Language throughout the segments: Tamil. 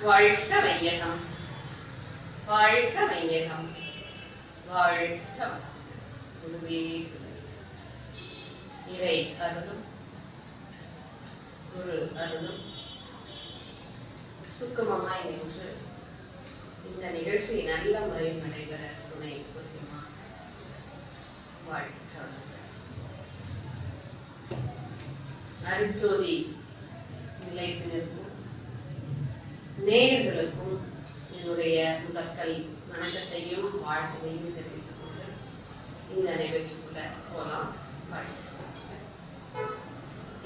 வாழ்க வையகம், வாழ்க வையகம், வாழ்க குருவே இறை அருளும் குரு அருளும் சுக்கமமாய் நின்று இந்த நிகழ்ச்சி நல்ல முறையில் நடைபெற துணை புரியுமா? வாழ்க. அருட்ஜோதி நிலையத்தினருக்கும் நேயர்களுக்கும் என்னுடைய முதற்கல் வணக்கத்தையும் வாழ்க்கையையும் தெரிவித்துக் கொண்டு இந்த நிகழ்ச்சிக்குள்ள போலாம்.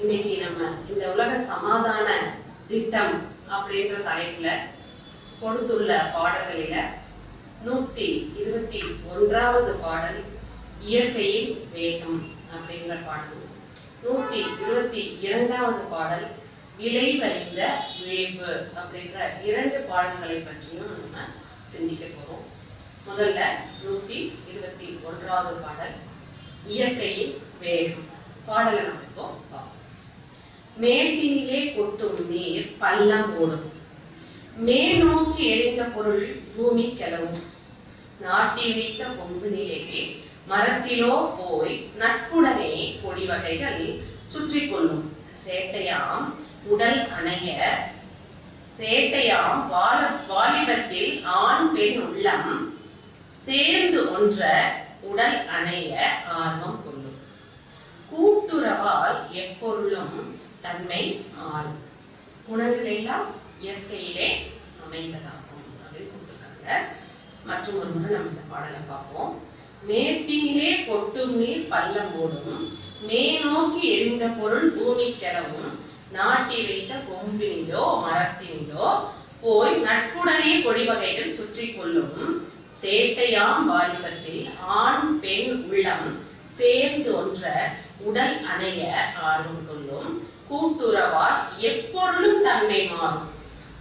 இன்னைக்கு நம்ம இந்த உலக சமாதான திட்டம் அப்படின்ற தலைப்புல கொடுத்துள்ள பாடல்களில 121வது பாடல் இயற்கையின் வேகம் அப்படின்ற பாடல், 122வது பாடல் விலை வலிந்த விளைவு அப்படின்ற 2 பாடல்களை பற்றியும் நம்ம சிந்திக்க போறோம். முதல்ல 121வது பாடல் இயற்கையின் வேகம். பாடலை நம்ம இப்போ பார்ப்போம். மேட்டினிலே கொட்டும் நீர் பள்ளம் ஓடும், மேல் நோக்கி எரிந்த பொருள் பூமி கிளவும், நாட்டி வைத்த கொம்பு நிலையே மரத்திலோ போய் நட்புடனே கொடி வகைகள் சுற்றி கொள்ளும், சேட்டையாம் உடல் அணைய சேட்டையாம் வாலிபத்தில் ஆண் பெண் உள்ளம் சேர்ந்து ஒன்ற உடல் அணைய ஆர்வம் கொள்ளும், கூட்டுறவால் எப்பொருளும் தன்மை மாறும், உணர்வுகள் எல்லாம் இயற்கையிலே அமைந்ததாகும் அப்படின்னு கொடுத்துருக்காங்க. மற்றும் ஒரு முறை நம்ம இந்த பாடலை பார்ப்போம். மேட்டினிலே கொட்டும் நீர் பள்ளம் ஓடும், மேநோக்கி எரிந்த பொருள் பூமி கிளவும், நாட்டி வைத்த கொம்பினிலோ மரத்தினிலோ போய் நட்புடனே கொடி வகைகள் சுற்றி கொள்ளும், சேட்டையாம் வாலிபத்தில் ஆண் பெண் உள்ளம் சேர்ந்து ஒன்ற உடல் அணைய ஆர்வம் கொள்ளும், கூட்டுறவால் எப்பொருளும் தன்மை மாறும்,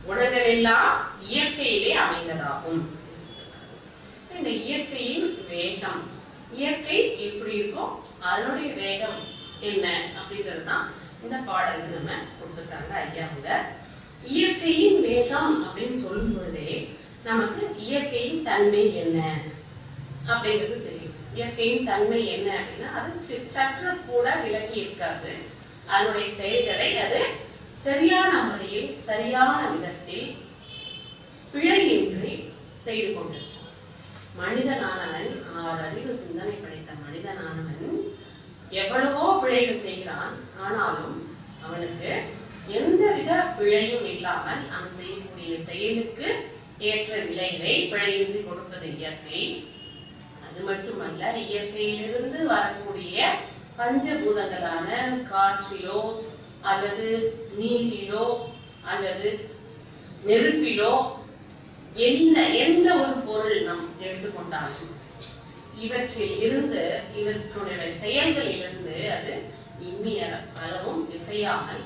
உணர்வுகள் எல்லாம் இயற்கையிலே அமைந்ததாகும். இந்த இயற்கையின் வேகம், இயற்கை எப்படி இருக்கும், அதனுடைய வேகம் என்ன அப்படின்றது தான் இந்த பாடல்ல நம்ம கொடுத்துருக்காங்க ஐயாவுங்க. இயற்கையின் வேகம் அப்படின்னு சொல்லும் பொழுதே நமக்கு இயற்கையின் தன்மை என்ன அப்படிங்கிறது தெரியும். இயற்கையின் தன்மை என்ன அப்படின்னா அது சற்று கூட விலகி இருக்காது. அதனுடைய செயல்களை அது சரியான முறையில் சரியான விதத்தில் பிழையின்றி செய்து கொண்டிருக்கும். மனிதனானவன் 6 அறிவு சிந்தனை படைத்த மனிதனானவன் எவ்வளவோ பிழைகள் செய்கிறான். ஆனாலும் அவனுக்கு எந்தவித பிழையும் இல்லாமல் அவன் செய்யக்கூடிய செயலுக்கு ஏற்ற விளைவை பிழையின்றி கொடுப்பது இயற்கை. அது மட்டுமல்ல, இயற்கையிலிருந்து வரக்கூடிய பஞ்சபூதங்களான காற்றிலோ அல்லது நீரிலோ அல்லது நெருப்பிலோ எந்த ஒரு பொருள் நாம் எடுத்துக்கொண்டாலும் இவற்றில் இருந்து இவற்றுடைய செயல்களில் இருந்து அது இம்மிய அளவும் விசையாமல்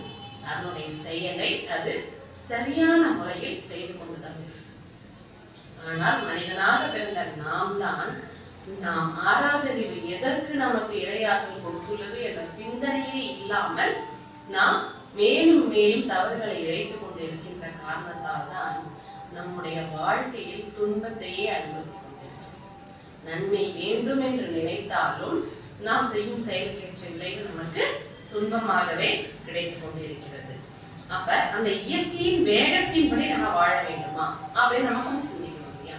அதனுடைய செயலை அது சரியான முறையில் செய்து கொண்டுதான். ஆனால் மனிதனாக பிறந்த நாம் 6வது அறிவு எதற்கு நமக்கு இரையாற்றல் கொடுத்துள்ளது என்ற சிந்தனையே இல்லாமல் நாம் மேலும் மேலும் தவறுகளை இழைத்துக் கொண்டு இருக்கின்ற காரணத்தால் தான் நம்முடைய வாழ்க்கையில் துன்பத்தையே அனுபவித்துக் கொண்டிருக்கிறோம். நன்மை வேண்டும் என்று நினைத்தாலும் நாம் செய்யும் செயலுக்கேற்ற விளைவு நமக்கு துன்பமாகவே கிடைத்துக் கொண்டிருக்கிறது. அப்ப அந்த இயற்கையின் வேகத்தின்படி நம்ம வாழ வேண்டுமா அப்படின்னு நம்ம கொஞ்சம் சிந்திக்கணும் இல்லையா?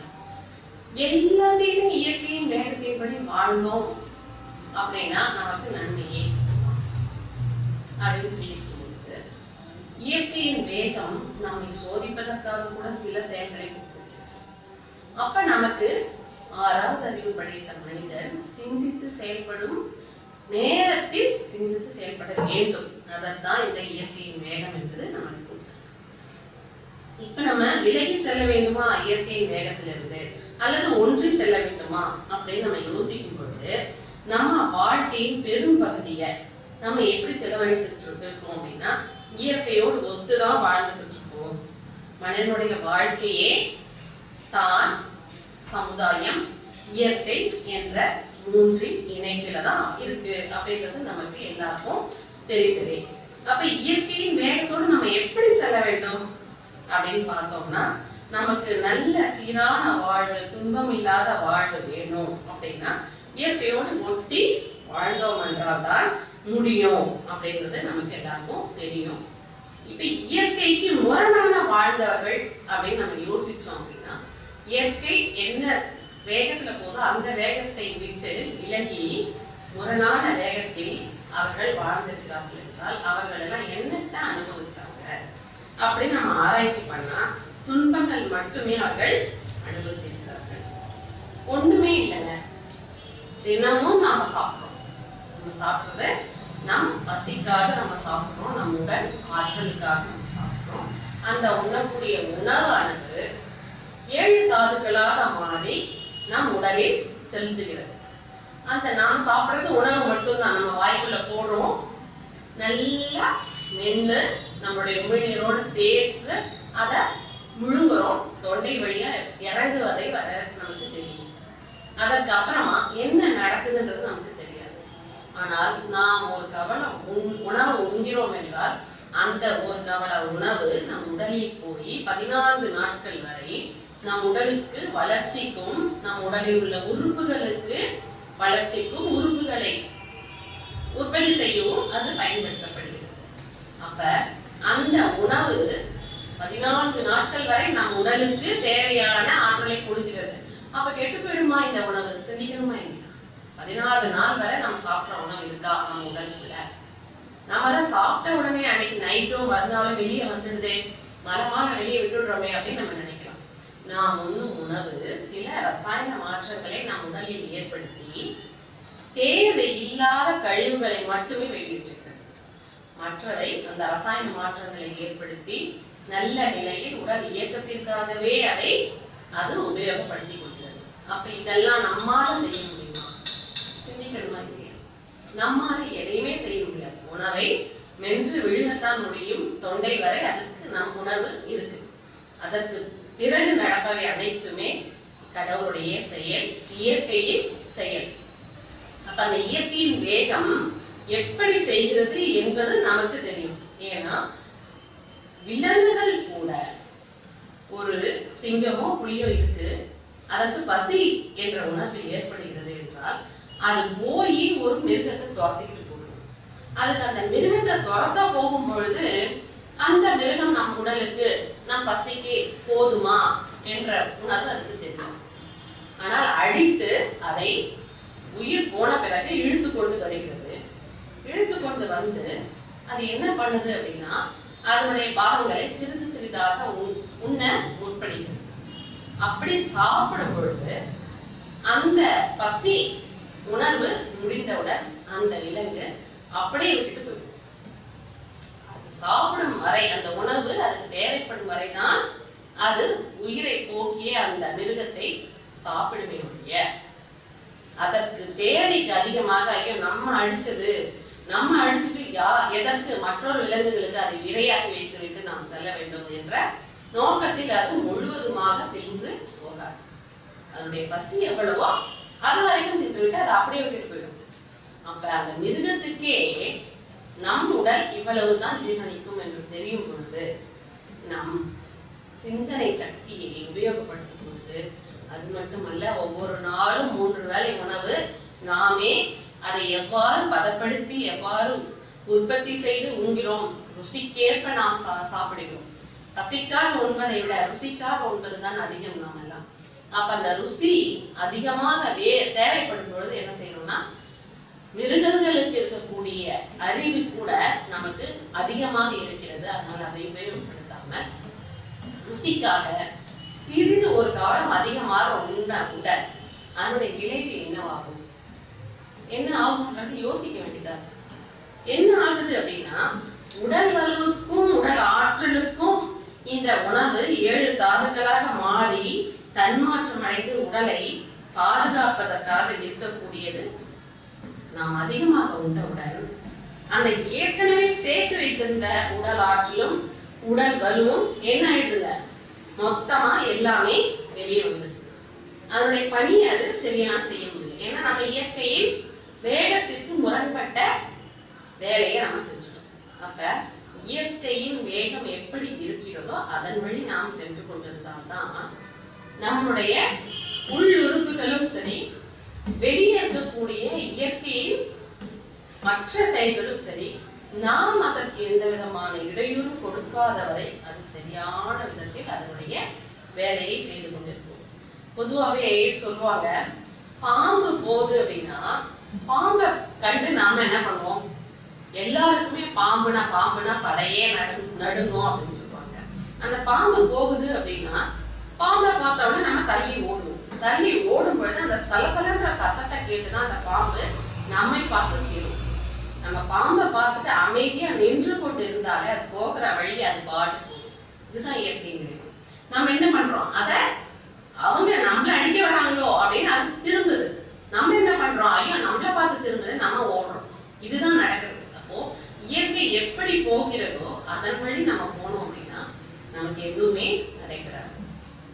எல்லாத்தையுமே இயற்கையின் வேகத்தின்படி வாழ்ந்தோம் அப்படின்னா நமக்கு நன்மையே அப்படின்னு சிந்திக்கும் பொழுது இயற்கையின் வேகம் நம்மை சோதிப்பதற்காக கூட சில செயல்களை கொடுத்திருக்கிறது. அப்ப நமக்கு 6வது அறிவு படைத்த மனிதன் சிந்தித்து செயல்படும் நேரத்தில் சிந்தித்து செயல்பட வேண்டும். அதான் இந்த இயற்கையின் வேகம் என்பது நமக்கு கொடுத்தது. இப்ப நம்ம விலகி செல்ல வேண்டுமா இயற்கையின் வேகத்திலிருந்து, அல்லது ஒன்றி செல்ல வேண்டுமா அப்படின்னு நம்ம யோசிக்கும் பொழுது நம்ம வாழ்க்கையின் பெரும் பகுதியை நம்ம எப்படி செலவழித்துட்டு இருக்கோம் அப்படின்னா இயற்கையோடு ஒத்துதான் வாழ்ந்துட்டு இருக்கோம். மனிதனுடைய வாழ்க்கையே தான், சமுதாயம், இயற்கை என்ற 3 இணைப்பில தான் இருக்கு அப்படின்றது நமக்கு எல்லாருக்கும் தெரியுது. அப்ப இயற்கையின் வேகத்தோடு நம்ம எப்படி செல்ல வேண்டும் அப்படின்னு பார்த்தோம்னா நமக்கு நல்ல சீரான வாழ்வு, துன்பம் இல்லாத வாழ்வு வேணும் அப்படின்னா இயற்கையோடு ஒட்டி வாழ்ந்தோம் என்றால் தான் முடியும் அப்படின்றது நமக்கு எல்லாருக்கும் தெரியும். இப்ப இயற்கைக்கு முரணான வாழ்ந்தவர்கள் அப்படின்னு நம்ம யோசிச்சோம் அப்படின்னா, இயற்கை என்ன வேகத்துல போதோ அந்த வேகத்தை விட்டு விலகி முரணான வேகத்தில் அவர்கள் வாழ்ந்திருக்கிறார்கள் என்றால் அவர்கள் எல்லாம் என்னத்தான் அனுபவிச்சாங்க அப்படின்னு நம்ம ஆராய்ச்சி பண்ணா துன்பங்கள் மட்டுமே அவர்கள் அனுபவித்திருக்கிறார்கள். ஒண்ணுமே இல்லைங்க. தினமும் நாம சாப்பிடுறோம். நம்ம சாப்பிடுறத நம் பசிக்காக நம்ம சாப்பிடுறோம், நம் உடல் ஆற்றலுக்காக நம்ம சாப்பிடுறோம். அந்த உண்ணக்கூடிய உணவானது 7 தாதுக்களாக மாறி நம் உடலில் செலுத்துகிறது. அந்த நாம் சாப்பிடுறது உணவு மட்டும்தான். நம்ம வாய்க்குள்ள போடுறோம், நல்லா மென்னு நம்மளுடைய உமிழ்நீரோடு சேர்த்து அதை முழுங்குறோம், தொண்டை வழியா இறங்குவதை வர நமக்கு தெரியும். அதற்கு அப்புறமா என்ன நடக்குதுன்றது நமக்கு தெரியாது. ஆனால் நாம் ஒரு கவலை உணவு உண்கிறோம் என்றால் அந்த ஒரு கவலை உணவு நம் உடலில் போய் 14 நாட்கள் வரை நம் உடலுக்கு வளர்ச்சிக்கும், நம் உடலில் உள்ள உறுப்புகளுக்கு வளர்ச்சிக்கும், உறுப்புகளை உற்பத்தி செய்யவும் அது பயன்படுத்தப்படுகிறது. அப்ப அந்த உணவு 14 நாட்கள் வரை நம் உடலுக்கு தேவையான ஆற்றலை கொடுக்கிறது. அப்ப கெட்டு போயிடுமா இந்த உணவு? சிந்திக்கணுமா இல்லையா? 14 நாள் வரை நம்ம சாப்பிட்ற உணவு இருக்கா நம்ம உடலுக்குள்ள? நம்ம சாப்பிட்ட உடனே அன்னைக்கு நைட்டும் மறுநாளும் வெளியே வந்துடுதே, மரமான வெளியே விட்டுடுறோமே அப்படின்னு நம்ம நினைக்கலாம். நாம் உண்ணும் உணவு சில ரசாயன மாற்றங்களை நம் உடலில் ஏற்படுத்தி தேவையில்லாத கழிவுகளை மட்டுமே வெளியேற்றுகிறது. மற்றவை அந்த ரசாயன மாற்றங்களை ஏற்படுத்தி நல்ல நிலையில் உடல் இயக்கத்திற்காகவே அதை அது உபயோகப்படுத்தி கொடுக்கிறது. அப்ப இதெல்லாம் நம்மால செய்ய முடியுமா? சிந்திக்கணுமா இல்லையா? நம்மால எதையுமே செய்ய முடியாது. உணவை மென்று விழுங்கத்தான் முடியும், தொண்டை வரை அதற்கு நம் உணர்வு இருக்கு. அதற்கு பிறகு நடப்பவை அனைத்துமே கடவுளுடைய செயல், இயற்கையின் செயல். அப்ப அந்த இயற்கையின் வேகம் எப்படி செய்கிறது என்பது நமக்கு தெரியும். ஏன்னா விலங்குகள் கூட, ஒரு சிங்கமோ புலியோ இருக்கு, அதற்கு பசி என்ற உணர்வு ஏற்படுகிறது என்றால் அது போய் ஒரு மிருகத்தை துரத்திக்கிட்டு போகுது. அதுக்கு அந்த மிருகத்தை துரத்த போகும் பொழுது அந்த மிருகம் நம் உடலுக்கு, நம் பசிக்கு போதுமா என்ற உணர்வு அதுக்கு தெரியும். ஆனால் அடித்து அதை உயிர் போன பிறகு இழுத்து கொண்டு வருகிறது. இழுத்து கொண்டு வந்து அது என்ன பண்ணுது அப்படின்னா அதனுடைய பாகங்களை சிறிது சிறிதாக உண்ண முற்படுகிறது. அப்படி சாப்பிடும் பொழுது அந்த பசி உணர்வு முடிந்தவுடன் அந்த விலங்கு அப்படியே விட்டுட்டு போயிடும். அது சாப்பிடும் வரை, அந்த உணவு அதுக்கு தேவைப்படும் வரைதான் அது உயிரை போக்கிய அந்த மிருகத்தை சாப்பிடுமே ஒழிய அதற்கு தேவைக்கு அதிகமாக ஐயோ நம்ம அடிச்சது, நம்ம அடிச்சுட்டு எதற்கு மற்றொரு விலங்குகளுக்கு அதை இரையாக்கி வைத்து விட்டு நாம் செல்ல வேண்டும் என்ற நோக்கத்தில் அது முழுவதுமாக தின்று போகாது. அதனுடைய பசி எவ்வளவோ அது வரைக்கும் தின்று விட்டு அதை அப்படியே விட்டுட்டு போயிடும். அப்ப அந்த மிருகத்துக்கே நம் உடல் இவ்வளவுதான் ஜீரணிக்கும் என்று தெரியும் பொழுது நம் சிந்தனை சக்தியை உபயோகப்படுத்தும் பொழுது, அது மட்டுமல்ல ஒவ்வொரு நாளும் 3 வேளை உணவு நாமே அதை எவ்வாறு பதப்படுத்தி எவ்வாறு உற்பத்தி செய்து உண்கிறோம், ருசிக்கேற்ப நாம் சாப்பிடுகிறோம். பசிக்காக உண்பதை விட ருசிக்காக உண்பதுதான் அதிகம் நாம் எல்லாம். அப்ப அந்த ருசி அதிகமாக தேவைப்படும் பொழுது என்ன செய்யணும்னா, மிருகங்களுக்கு இருக்கக்கூடிய அறிவு கூட நமக்கு அதிகமாக இருக்கிறது. அதனால அதை உபயோகப்படுத்தாம ருசிக்காக சிறிது ஒரு காலம் அதிகமாக உடல் அதனுடைய விளைவு என்னவாகும், என்ன ஆகும் யோசிக்க வேண்டியதா. என்ன ஆகுது அப்படின்னா, உடல் வலுவுக்கும் உடல் ஆற்றலுக்கும் இந்த உணவு 7 தாதுக்களாக மாறி தன்மாற்றம் அடைந்து உடலை பாதுகாப்பதற்காக இருக்கக்கூடியது. நாம் அதிகமாக உண்டவுடன் அந்த ஏற்கனவே சேர்த்து வைத்திருந்த உடல் ஆற்றலும் உடல் வலுவும் என்ன ஆயிடுதுங்க, மொத்தமா எல்லாமே வெளியே வந்துடுது. அதனுடைய பணி அது சரியான செய்ய முடியல. ஏன்னா நம்ம இயற்கையில் வேகத்திற்கு முரண்பட்ட வேலையை நம்ம செஞ்சுட்டோம். அப்ப இயற்கையின் வேகம் எப்படி இருக்கிறதோ அதன் வழி நம்முடைய உள் உறுப்புகளும் சரி, வெளியே இருக்கக்கூடிய இயற்கையின் மற்ற செயல்களும் சரி, நாம் அதற்கு எந்த விதமான இடையூறு கொடுக்காதவரை அது சரியான விதத்தில் அதனுடைய வேலையை செய்து கொண்டிருக்கும். பொதுவாகவே சொல்லுவாங்க, பாம்பு போகுது அப்படின்னா பாம்பை கண்டு நாம என்ன பண்ணுவோம், எல்லாருக்குமே பாம்புனா படையே நடுங்கும் அப்படின்னு சொல்லுவாங்க. அந்த பாம்பு போகுது அப்படின்னா பாம்பை பார்த்த உடனே நம்ம தள்ளி ஓடுவோம். தள்ளி ஓடும் பொழுது அந்த சலசலன்ற சத்தத்தை கேட்டுதான் அந்த பாம்பு நம்மை பார்த்து சேரும். நம்ம பாம்பை பார்த்துட்டு அமைதியா நின்று கொண்டு இருந்தாலே அது போகிற வழி அது பாட்டு போகும். இதுதான் இயற்கைங்கிறது. நம்ம என்ன பண்றோம், அத அவங்க நம்மள அடிக்க வராங்களோ அப்படின்னு அது திரும்புது. நம்ம என்ன பண்றோம், ஐயோ நம்மள பார்த்து திரும்புது, நம்ம ஓடுறோம். இதுதான் நடக்குது. அப்போ இயற்கை எப்படி போகிறதோ அதன் வழி நம்ம போனோம் அப்படின்னா நமக்கு எதுவுமே நடைபெறாது.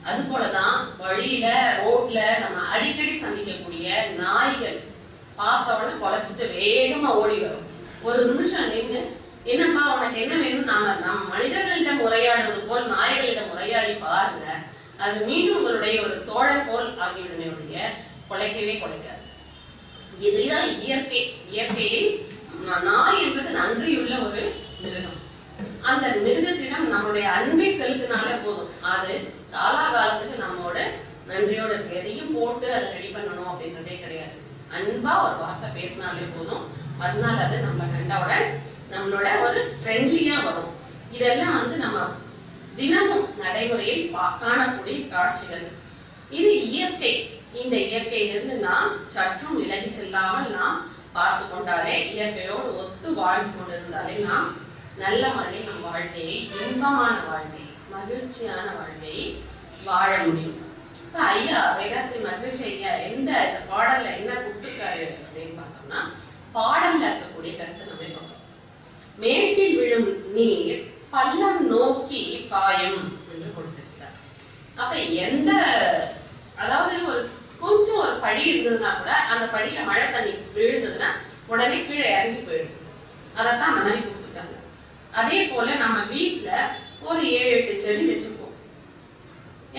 அது போலதான் வழியில ரோட்ல நம்ம அடிக்கடி சந்திக்கக்கூடிய நாய்கள் பார்த்த உடனே குலைச்சிட்டு வேகமா ஓடி வரும். ஒரு நிமிஷம் நின்று என்னப்பா உனக்கு என்ன வேணும், நம்ம மனிதர்களிடம் உரையாடுவது போல் நாய்களிடம் உரையாடி பாருங்க, அது மீண்டும் உங்களுடைய ஒரு தோழன் போல் ஆகிவிடுமையுடைய குலைக்கவே குலைக்காது. இதுதான் இயற்கை. இயற்கையில் நாய் என்பது நன்றியுள்ள ஒரு மிருகம். அந்த மிருகத்திடம் நம்மளுடைய அன்பை செலுத்தினாலே போதும், அது காலாகாலத்துக்கு நம்மோட நன்றியோட இருக்கு. எதையும் போட்டு அதை ரெடி பண்ணணும் அப்படின்றதே கிடையாது. அன்பா ஒரு வார்த்தை பேசினாலே போதும், மறுநாள் அது நம்ம கண்டவுடன் நம்மளோட ஒரு ஃப்ரெண்ட்லியா வரும். இதெல்லாம் நம்ம தினமும் நடைமுறையில் காணக்கூடிய காட்சிகள். இது இயற்கை. இந்த இயற்கையிலிருந்து நாம் சற்றும் விலகி செல்லாமல் நாம் பார்த்து கொண்டாலே, இயற்கையோடு ஒத்து வாழ்ந்து கொண்டிருந்தாலே நாம் நல்ல முறையில் நம் வாழ்க்கையை, இன்பமான வாழ்க்கையை, மகிழ்ச்சியான வாழ்க்கையை வாழ முடியும். இப்ப ஐயா வேதாத்ரி மகரிஷி ஐயா எந்த பாடல்ல என்ன கொடுத்திருக்காரு அப்படின்னு பார்த்தோம்னா, பாடல்ல இருக்கக்கூடிய கருத்தை நம்ம பார்த்தோம். மேட்டில் விழும் நீர் பள்ளம் நோக்கி பாயும் என்று கொடுத்திருக்கிறார். அப்ப எந்த, அதாவது கொஞ்சம் ஒரு படி இருந்ததுன்னா கூட அந்த படியில மழை தண்ணி விழுந்ததுன்னா உடனே கீழே இறங்கி போயிடும். அதைத்தான் அந்த மாதிரி கொடுத்துருக்காங்க. அதே போல நம்ம வீட்டுல ஒரு 7-8 செடி வச்சுப்போம்.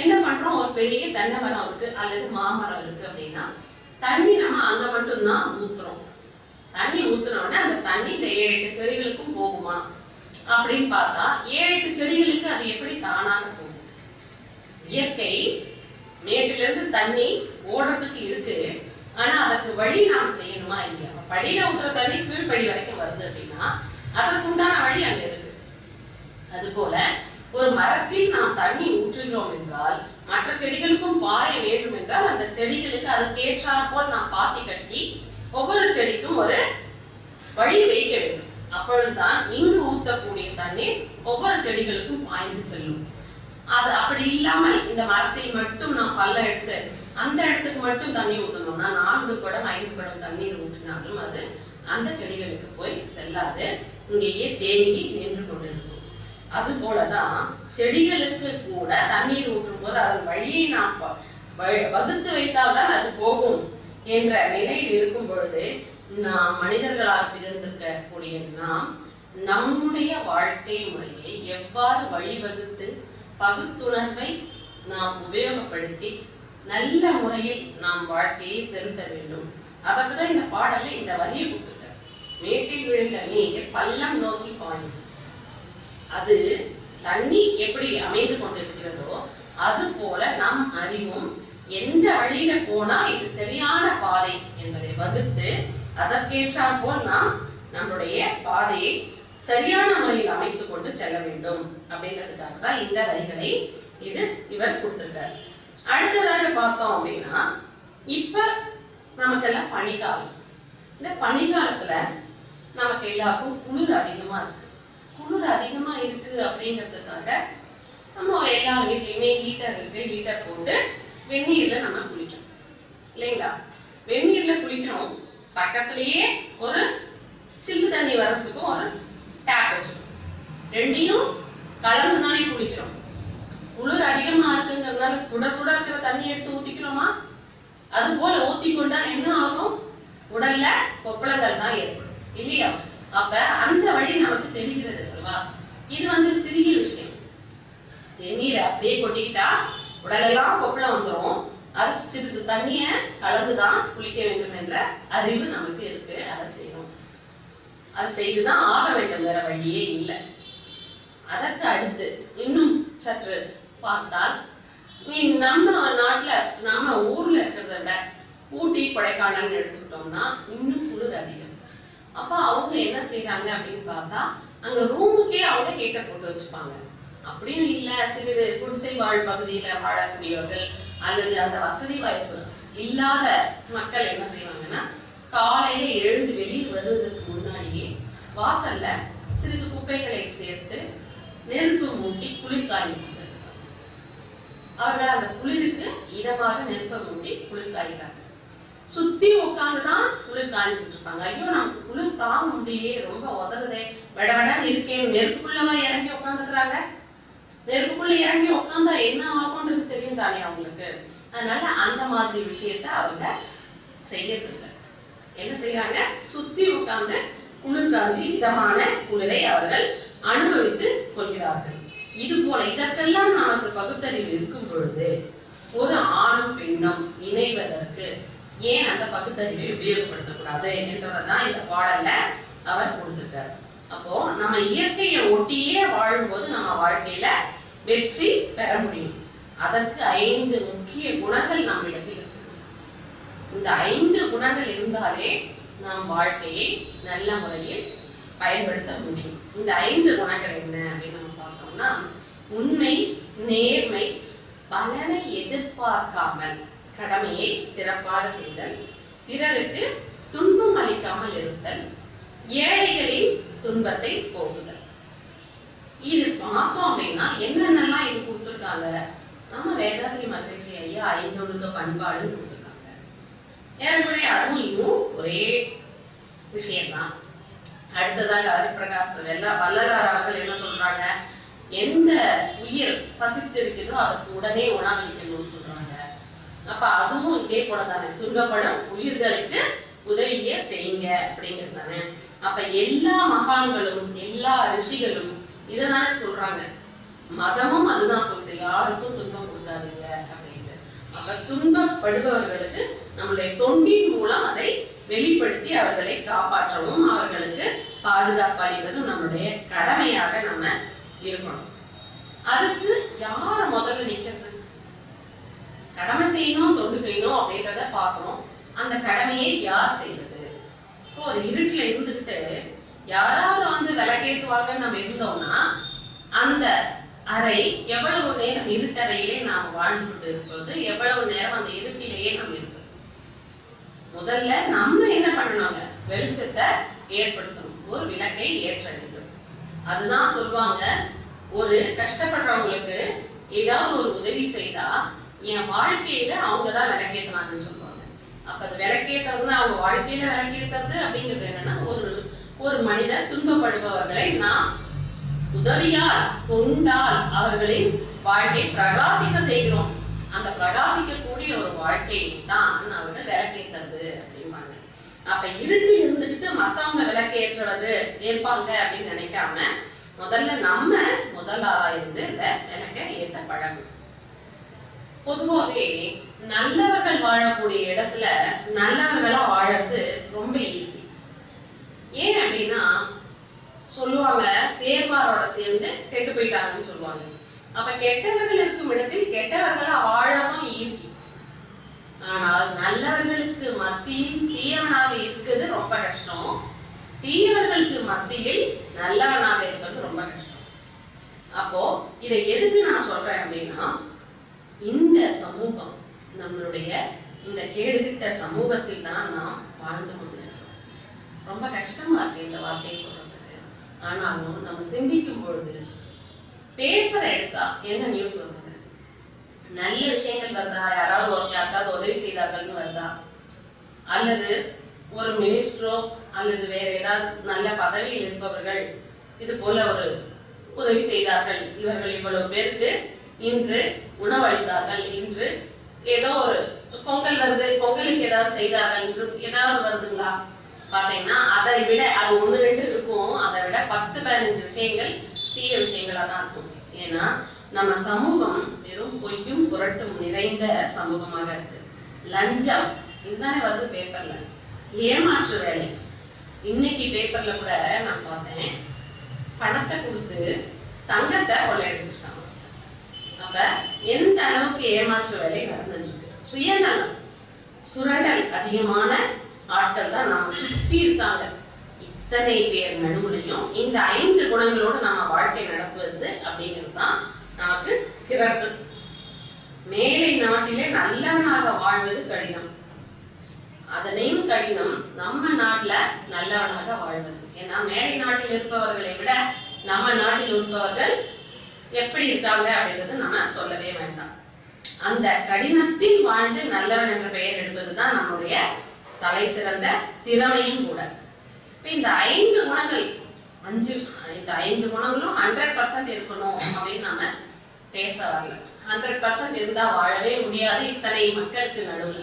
என்ன பண்றோம், ஒரு பெரிய தென்னை மரம் இருக்கு அல்லது மாமரம் இருக்கு அப்படின்னா தண்ணி நம்ம அங்க மட்டும்தான் ஊத்துறோம். தண்ணி ஊத்துனோடனே அந்த தண்ணி இந்த 7-8 செடிகளுக்கும் போகுமா அப்படின்னு பார்த்தா 7-8 செடிகளுக்கு அது எப்படி தானாக போகும்? இயற்கை மேட்டிலிருந்து தண்ணி ஓடுறதுக்கு இருக்கு, ஆனா அதற்கு வழி நாம் செய்யணுமா இல்லையா? படியில ஊத்துற தண்ணி கீழ்படி வரைக்கும் வருது அப்படின்னா அதற்கு உண்டான வழி அங்க இருக்கு. அது போல ஒரு மரத்தில் நாம் தண்ணி ஊற்றுகிறோம் என்றால் மற்ற செடிகளுக்கும் பாய வேண்டும் என்றால் அந்த செடிகளுக்கு அதுக்கேற்றாற் போல் நாம் பாத்தி கட்டி ஒவ்வொரு செடிக்கும் ஒரு வழி வைக்க வேண்டும். அப்பொழுதுதான் இங்கு ஊத்தக்கூடிய தண்ணீர் ஒவ்வொரு செடிகளுக்கும் பாய்ந்து செல்லும். அது அப்படி இல்லாமல் இந்த மரத்தில் மட்டும் நாம் பல்ல எடுத்து அந்த இடத்துக்கு மட்டும் தண்ணி ஊற்றணும்னா 4 குடம் 5 குடம் தண்ணீர் ஊற்றினாலும் அது அந்த செடிகளுக்கு போய் செல்லாது, இங்கேயே தேங்கி நின்று கொண்டிருக்கும். அது போலதான் செடிகளுக்கு கூட தண்ணீர் ஊற்றும் போது அதன் வழியை நாம் வகுத்து வைத்தால்தான் அது போகும் என்ற நிலையில் இருக்கும் பொழுது நாம் மனிதர்களாக பிறந்திருக்கக்கூடிய நாம் நம்முடைய வாழ்க்கை முறையை எவ்வாறு வழிவகுத்து பகுத்துணர்வை நாம் உபயோகப்படுத்தி நல்ல முறையில் நாம் வாழ்க்கையை செலுத்த வேண்டும். அதற்குதான் இந்த பாடலை இந்த வரியை கொடுத்துருக்க. மேட்டில் விழுந்த நீர் பள்ளம் நோக்கி பாயும். அது தண்ணி எப்படி அமைந்து கொண்டிருக்கிறதோ அது போல நம் அறிவும் எந்த வழியில போனா இது சரியான பாதை என்பதை வகுத்து அதற்கேற்றாற் போல் நாம் நம்முடைய பாதையை சரியான முறையில் அமைத்துக் கொண்டு செல்ல வேண்டும் அப்படின்றதுக்காக தான் இந்த வரிகளை இவர் கொடுத்திருக்காரு. அடுத்ததாக பார்த்தோம் அப்படின்னா, இப்ப நமக்கெல்லாம் பனிக்காலம். இந்த பனிக்காலத்துல நமக்கு எல்லாருக்கும் குளிர் அதிகமா இருக்கு. குளிர் அதிகமா இருக்கு அப்படிங்கிறதுக்காக நம்ம எல்லார் வீட்லயுமே ஹீட்டர் இருக்கு. ஹீட்டர் போட்டு வெந்நீர்ல நம்ம குளிக்கணும் இல்லைங்களா? வெந்நீர்ல குளிக்கணும், பக்கத்திலேயே ஒரு சில்லு தண்ணி வர்றதுக்கும் ஒரு டேப் வச்சுக்கணும். ரெண்டையும் கலந்துதானே குளிக்கிறோம். குளிர் அதிகமா இருக்குங்கிறதுனால சுட சுட இருக்கிற தண்ணி எடுத்து ஊத்திக்கிறோமா? அது போல ஊத்தி கொண்டா என்ன ஆகும்? உடல்ல கொப்பளங்கள் தான் ஏற்படும் இல்லையா? அப்ப அந்த வழி நமக்கு தெரிகிறது அல்லவா? இது சிறிய விஷயம். வெந்நீரை அப்படியே கொட்டிக்கிட்டா உடலெல்லாம் கொப்பளம் வந்துடும். அதுக்கு சிறிது தண்ணிய கலந்துதான் குளிக்க வேண்டும் என்ற அறிவு நமக்கு இருக்கு. அதை செய்யணும். அதை செய்துதான் ஆக வேண்டும், வேற வழியே இல்லை. அதற்கு அடுத்து இன்னும் சற்று பார்த்தால், நம்ம நாட்டுல நம்ம ஊர்ல இருக்கிறத விட ஊட்டி கொடைக்கானல் எடுத்துக்கிட்டோம்னா இன்னும் குளிர் அதிகம். அப்ப அவங்க என்ன செய்யறாங்க அப்படின்னு பார்த்தா, அங்க ரூமுக்கே அவங்க ஹீட்டர் போட்டு வச்சுப்பாங்க. அப்படியும் இல்ல, சிறிது குடிசை வாழ் பகுதியில வாழக்கூடியவர்கள் அல்லது அந்த வசதி வாய்ப்பு இல்லாத மக்கள் என்ன செய்வாங்கன்னா, காலையில எழுந்து வெளியே வருவதற்கு முன்னாடியே வாசல்ல சிறிது குப்பைகளை சேர்த்து நெருப்பு மூட்டி குளிர் காய்ந்து அவர்கள் அந்த குளிருக்கு இதமாக நெருப்பை மூட்டி குளிர் காய்கிறாங்க. சுத்தி உட்காந்துதான் குளிர் காய்ச்சிட்டு இருப்பாங்க. ஐயோ நமக்கு குளிர் தாங்க முடியலையே, ரொம்ப உதறதே, விடவிடன்னு இருக்கேன், நெருப்புக்குள்ளவா இறங்கி உட்காந்துக்கிறாங்க. நெருப்புக்குள்ள இறங்கி உட்காந்தா என்ன ஆகும்ன்றது தெரியும் தானே அவங்களுக்கு. அதனால அந்த மாதிரி விஷயத்த அவங்க செய்யறது. என்ன செய்யறாங்க, சுத்தி உட்கார்ந்து குளிர் காஞ்சி இதமான குளிரை அவர்கள் அனுபவித்து கொள்கிறார்கள். இது போல இதற்கெல்லாம் நமக்கு பகுத்தறிவு இருக்கும் பொழுது ஒரு ஆணும் பெண்ணும் இணைவதற்கு ஏன் அந்த பகுத்தறிவை உபயோகப்படுத்தக்கூடாது என்றதான் இந்த பாடல்ல அவர் கொடுத்திருக்காரு. அப்போ நம்ம இயற்கையை ஒட்டியே வாழும்போது நம்ம வாழ்க்கையில வெற்றி பெற முடியும். அதற்கு 5 முக்கிய குணங்கள் நம்மிடத்தில் இருக்கு. இந்த 5 குணங்கள் இருந்தாலே நாம் வாழ்க்கையை நல்ல முறையில் பயன்படுத்த முடியும். இந்த 5 குணங்கள் என்ன அப்படின்னு நம்ம பார்த்தோம்னா, உண்மை, நேர்மை, பலனை எதிர்பார்க்காமல் கடமையை சிறப்பாக செய்தல், பிறருக்கு துன்பம் அளிக்காமல் இருத்தல், ஏழைகளின் துன்பத்தை போகுதல். இது பார்த்தோம் அப்படின்னா என்னென்னலாம் இது கொடுத்துருக்காங்க. நம்ம வேதாத்ரி மகரிஷி ஐயா 5 பண்பாடு கொடுத்துருக்காங்க. ஏறக்குறைய அதுவும் இதுவும் ஒரே விஷயம்தான். அடுத்ததாக ஹரிபிரகாஷ் வள்ளலார் அவர்கள் என்ன சொல்றாங்க, எந்த உயிர் பசித்து இருக்குதோ அதுக்கு உடனே உணவளிக்கணும்னு சொல்றாங்க. அப்ப அதுவும் இதே போலதானே, துன்பப்படும் உயிர்களுக்கு உதவிய செய்யுங்க அப்படிங்கிறது தானே. அப்ப எல்லா மகான்களும் எல்லா ரிஷிகளும் இதனால சொல்றாங்க. மதமும் அதுதான் சொல்லுது, யாருக்கும் துன்பம் கொடுக்காதீங்க அப்படின்ட்டு. அப்ப துன்பப்படுபவர்களுக்கு நம்மளுடைய தொண்டின் மூலம் அதை வெளிப்படுத்தி அவர்களை காப்பாற்றவும் அவர்களுக்கு பாதுகாப்பு அளிப்பதும் நம்மளுடைய கடமையாக நம்ம இருக்கணும். அதுக்கு யார முதல்ல நிக்கிறது, கடமை செய்யணும் தொண்டு செய்யணும் அப்படின்றத பார்க்கணும். அந்த கடமையை யார் செய்வது? ஒரு இருட்டுல இருந்துகிட்டு யாராவது வந்து விளக்கேற்றுவாங்கன்னு நம்ம இருந்தோம்னா அந்த அறை எவ்வளவு நேரம் இருட்டறையிலே நாம் வாழ்ந்துகிட்டு இருப்பது, எவ்வளவு நேரம் அந்த இருட்டிலேயே நம்ம இருப்பது. முதல்ல நம்ம என்ன பண்ணணுங்க, வெளிச்சத்தை ஏற்படுத்தணும், ஒரு விளக்கை ஏற்ற வேண்டும். அதுதான் சொல்லுவாங்க, ஒரு கஷ்டப்படுறவங்களுக்கு ஏதாவது ஒரு உதவி செய்தா என் வாழ்க்கையில அவங்கதான் விளக்கேற்றினாங்கன்னு சொல்லுவாங்க. அப்ப அது விளக்கேற்றுறதுன்னா அவங்க வாழ்க்கையில விளக்கேற்றுறது அப்படிங்கிறது என்னன்னா, ஒரு மனிதர் துன்பப்படுபவர்களை நாம் உதவியால் தொண்டால் அவர்களின் வாழ்க்கை பிரகாசிக்க செய்கிறோம். அந்த பிரகாசிக்கக்கூடிய ஒரு வாழ்க்கையை தான் அவர்கள் விளக்கேற்றது அப்படிம்பாங்க. அப்ப இருட்டில் இருந்துகிட்டு மத்தவங்க விளக்கேற்றுவது ஏற்பாங்க அப்படின்னு நினைக்காம முதல்ல நம்ம முதலாளா இருந்து இந்த விளக்க ஏத்த பழகும். பொதுவாகவே நல்லவர்கள் வாழக்கூடிய இடத்துல நல்லவர்களா வாழறது ரொம்ப ஈஸி. ஏன் அப்படின்னா சொல்லுவாங்க, சேர்வாரோட சேர்ந்து கெட்டு போயிட்டாங்கன்னு சொல்லுவாங்க. அப்ப கெட்டவர்கள் இருக்கும் இடத்தில் கெட்டவர்களா வாழறதும் ஈஸி. ஆனால் நல்லவர்களுக்கு மத்தியில் தீயவனாக இருக்கிறது ரொம்ப கஷ்டம். தீயவர்களுக்கு மத்தியில் நல்லவனாக இருப்பது ரொம்ப கஷ்டம். அப்போ இதை எதுக்கு நான் சொல்றேன் அப்படின்னா, இந்த சமூகம் நம்மளுடைய இந்த கேடுகிட்ட சமூகத்தில் தான் நாம் வாழ்ந்து கொண்டிருக்கிறோம். ரொம்ப கஷ்டமா இருக்கு இந்த வார்த்தையை சொல்றதுக்கு. ஆனாலும் நம்ம சிந்திக்கும் பொழுது பேப்பரை எடுத்தா என்ன நியூஸ் வருது? நல்ல விஷயங்கள் வருதா? யாராவது உதவி செய்தார்கள்னு வருதா? அல்லது ஒரு மினிஸ்டரோ அல்லது வேற ஏதாவது நல்ல பதவியில் இருப்பவர்கள் இது போல ஒரு உதவி செய்தார்கள், இவர்கள் இவ்வளவு பேருக்கு இன்று உணவளித்தார்கள், இன்று ஏதோ ஒரு பொங்கல் வருது, பொங்கலுக்கு ஏதாவது செய்தார்கள் என்று ஏதாவது வருதுங்களா? பாத்தீங்கன்னா அதை விட அது 1-2 இருக்கும், அதை விட 10-15 விஷயங்கள் தீய விஷயங்களா தான் இருக்கும். ஏன்னா நம்ம சமூகம் வெறும் பொய்யும் புரட்டும் நிறைந்த சமூகமாக இருக்கு. லஞ்சம் இதுதானே வருது பேப்பர்ல, ஏமாற்று வேலை. இன்னைக்கு பேப்பர்ல கூட நான் பார்த்தேன், பணத்தை கொடுத்து தங்கத்தை கொள்ளையடிச்சிருக்காங்க. அப்ப எந்த அளவுக்கு ஏமாற்று வேலை நடந்துருக்கு. சுயநலம், சுரண்டல் அதிகமான ஆட்கள் தான் நம்ம சுத்தி இருக்காங்க. இத்தனை பேர் நடுவுலையும் இந்த 5 குணங்களோடு நம்ம வாழ்க்கை நடத்துவது அப்படிங்கிறது தான் நமக்கு சிறப்பு. மேலை நாட்டிலே நல்லவனாக வாழ்வது கடினம், அதனையும் கடினம் நம்ம நாட்டுல நல்லவனாக வாழ்வது. ஏன்னா மேலை நாட்டில் இருப்பவர்களை விட நம்ம நாட்டில் இருப்பவர்கள் எப்படி இருக்காங்க அப்படின்றது நம்ம சொல்லவே வேண்டாம். அந்த கடினத்தில் வாழ்ந்து நல்லவன் என்ற பெயர் எடுப்பதுதான் நம்முடைய தலை சிறந்த திறமையும் கூட. இந்த 5 குணங்கள் இந்த 5 குணங்களும் 100% இருக்கணும் அப்படின்னு நாம பேச வரல. 100% இருந்தா வாழவே முடியாது இத்தனை மக்களுக்கு நடுவுல.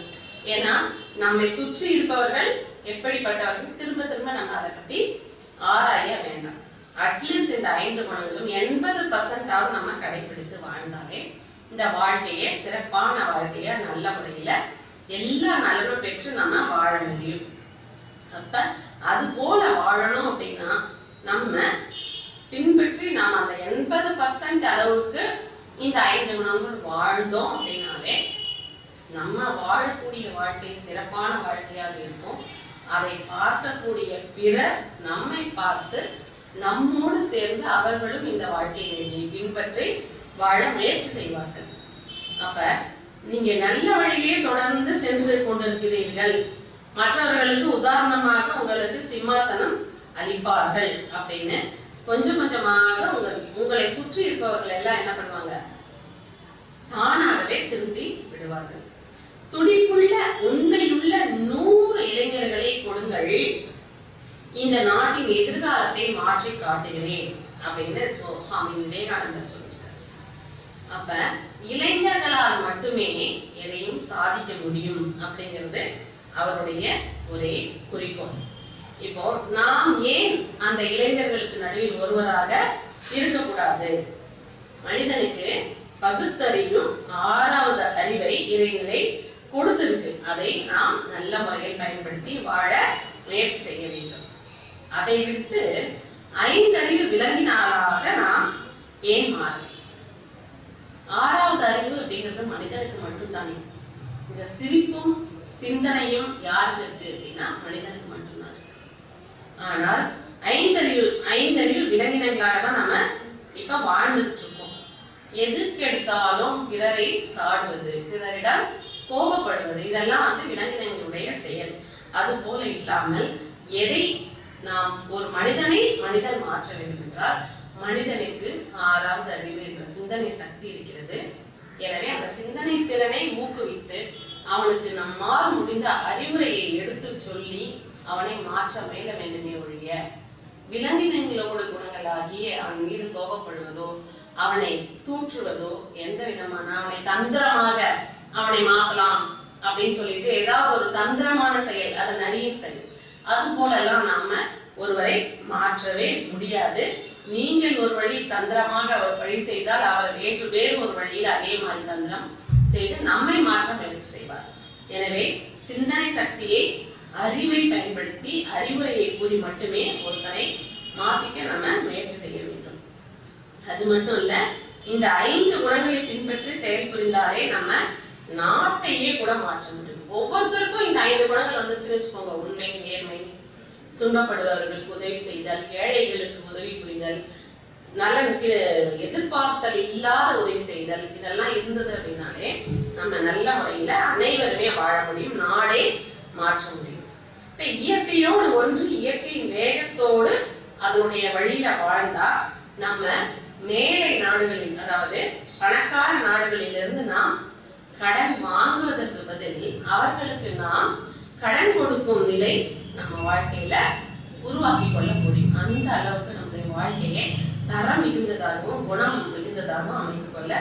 ஏன்னா நம்மை சுற்றி இருப்பவர்கள் எப்படிப்பட்டவர்கள் திரும்ப திரும்ப நம்ம அதை பத்தி ஆராய வேண்டாம். அட்லீஸ்ட் இந்த 5 குணங்களும் 80% நம்ம கடைபிடித்து வாழ்ந்தாலே இந்த வாழ்க்கையை சிறப்பான வாழ்க்கைய நல்ல முறையில எல்லா நலனும் பெற்று நம்ம வாழ முடியும். அப்ப அது போல வாழணும் அப்படின்னா நம்ம பின்பற்றி நாம அந்த 80% அளவுக்கு இந்த 5 குணங்கள் வாழ்ந்தோம் அப்படின்னாலே நம்ம வாழக்கூடிய வாழ்க்கை சிறப்பான வாழ்க்கையாக இருக்கும். அதை பார்க்கக்கூடிய பிறர் நம்மை பார்த்து நம்மோடு சேர்ந்து அவர்களும் இந்த வாழ்க்கையை பின்பற்றி வாழ முயற்சி செய்வார்கள். அப்ப நீங்க நல்ல வழியிலே தொடர்ந்து சென்று கொண்டிருக்கிறீர்கள், மற்றவர்களுக்கு உதாரணமாக உங்களுக்கு சிம்மாசனம் அளிப்பார்கள் அப்படின்னு கொஞ்சம் கொஞ்சமாக உங்களை சுற்றி இருப்பவர்கள் எல்லாம் என்ன பண்ணுவாங்க, தானாகவே திரும்பி விடுவார்கள். துடிப்புள்ள உண்மையுள்ள 100 இளைஞர்களை கொடுங்கள், இந்த நாட்டின் எதிர்காலத்தை மாற்றி காட்டுகிறேன் அப்படின்னு சுவாமி விவேகானந்தர் சொல்லியிருக்கார். அப்ப இளைஞர்களால் மட்டுமே எதையும் சாதிக்க முடியும் அப்படிங்கிறது அவருடைய ஒரே குறிக்கோள். இப்போ நாம் ஏன் அந்த இளைஞர்களுக்கு நடுவில் ஒருவராக இருக்கக்கூடாது? மனிதனுக்கு பகுத்தறிவும் 6வது அறிவை இறைநிலை கொடுத்திருக்கு. அதை நாம் நல்ல முறையில் பயன்படுத்தி வாழ முயற்சி செய்ய வேண்டும். அதை விட்டு 5 அறிவு விளங்கினாலாக நாம் ஏன் மாற? 6வது அறிவு அப்படிங்கிறது மனிதனுக்கு மட்டும்தானே. இந்த சிரிப்பும் சிந்தனையும் யாருக்கு இருக்கு அப்படின்னா மனிதனுக்கு மட்டும்தான். ஆனால் 5 அறிவு விலங்கினங்களாக தான் நம்ம இப்ப வாழ்ந்துட்டு இருக்கோம். எதுக்கு எடுத்தாலும் பிறரை சாடுவது, பிறரிடம் கோபப்படுவது, இதெல்லாம் விலங்கினங்களுடைய செயல். அது போல இல்லாமல் எதை நாம் ஒரு மனிதன் மாற்ற வேண்டும் என்றால் மனிதனுக்கு 6வது அறிவு என்ற சிந்தனை சக்தி இருக்கிறது. எனவே அந்த சிந்தனை திறனை ஊக்குவித்து அவனுக்கு நம்மால் முடிந்த அறிவுரையை எடுத்து சொல்லி அவனை மாற்ற முயல வேண்டுமே ஒழிய விலங்கினங்களோடு குணங்களாகிய அவன் மீது கோபப்படுவதோ அவனை தூற்றுவதோ எந்த விதமான அவனை தந்திரமாக அவனை மாற்றலாம் அப்படின்னு சொல்லிட்டு ஏதாவது ஒரு தந்திரமான செயல், அது நரியின் செயல், அது போல எல்லாம் நாம ஒருவரை மாற்றவே முடியாது. நீங்கள் ஒரு வழி தந்திரமாக ஒரு வழி செய்தால் அவர் வேறு ஒரு வழியில் அதே மாதிரி தந்திரம் செய்து நம்மை மாற்ற முயற்சி செய்வார். எனவே சிந்தனை சக்தியை, அறிவை பயன்படுத்தி அறிவுரையை கூறி மட்டுமே ஒருத்தரை மாத்திக்க நம்ம முயற்சி செய்ய வேண்டும். அது மட்டும் இல்ல, இந்த 5 குணங்களை பின்பற்றி செயல்புரிந்தாலே நம்ம நாட்டையே கூட மாற்ற முடியும். ஒவ்வொருத்தருக்கும் இந்த 5 குணங்கள் வந்துச்சுன்னு வச்சுக்கோங்க, உண்மை, நேர்மை, துன்பப்படுபவர்களுக்கு உதவி செய்தல், ஏழைகளுக்கு உதவி புரிதல், நலனுக்கு எதிர்பார்த்தல் இல்லாத உதவி செய்தல், இதெல்லாம் இருந்தது அப்படின்னாலே நம்ம நல்ல முறையில அனைவருமே வாழ முடியும், நாடே மாற்ற முடியும். இப்ப இயற்கையோடு ஒன்று இயற்கையின் வேகத்தோடு அதனுடைய வழியில வாழ்ந்தா நம்ம மேலை நாடுகளில், அதாவது பணக்கார நாடுகளிலிருந்து நாம் கடன் வாங்குவதற்கு பதில் அவர்களுக்கு நாம் கடன் கொடுக்கும் நிலை நம்ம வாழ்க்கையில உருவாக்கி கொள்ள முடியும். அந்த அளவுக்கு நம்முடைய வாழ்க்கையை தரம் மிகுந்ததாகவும் குணம் மிகுந்ததாகவும் அமைத்துக் கொள்ள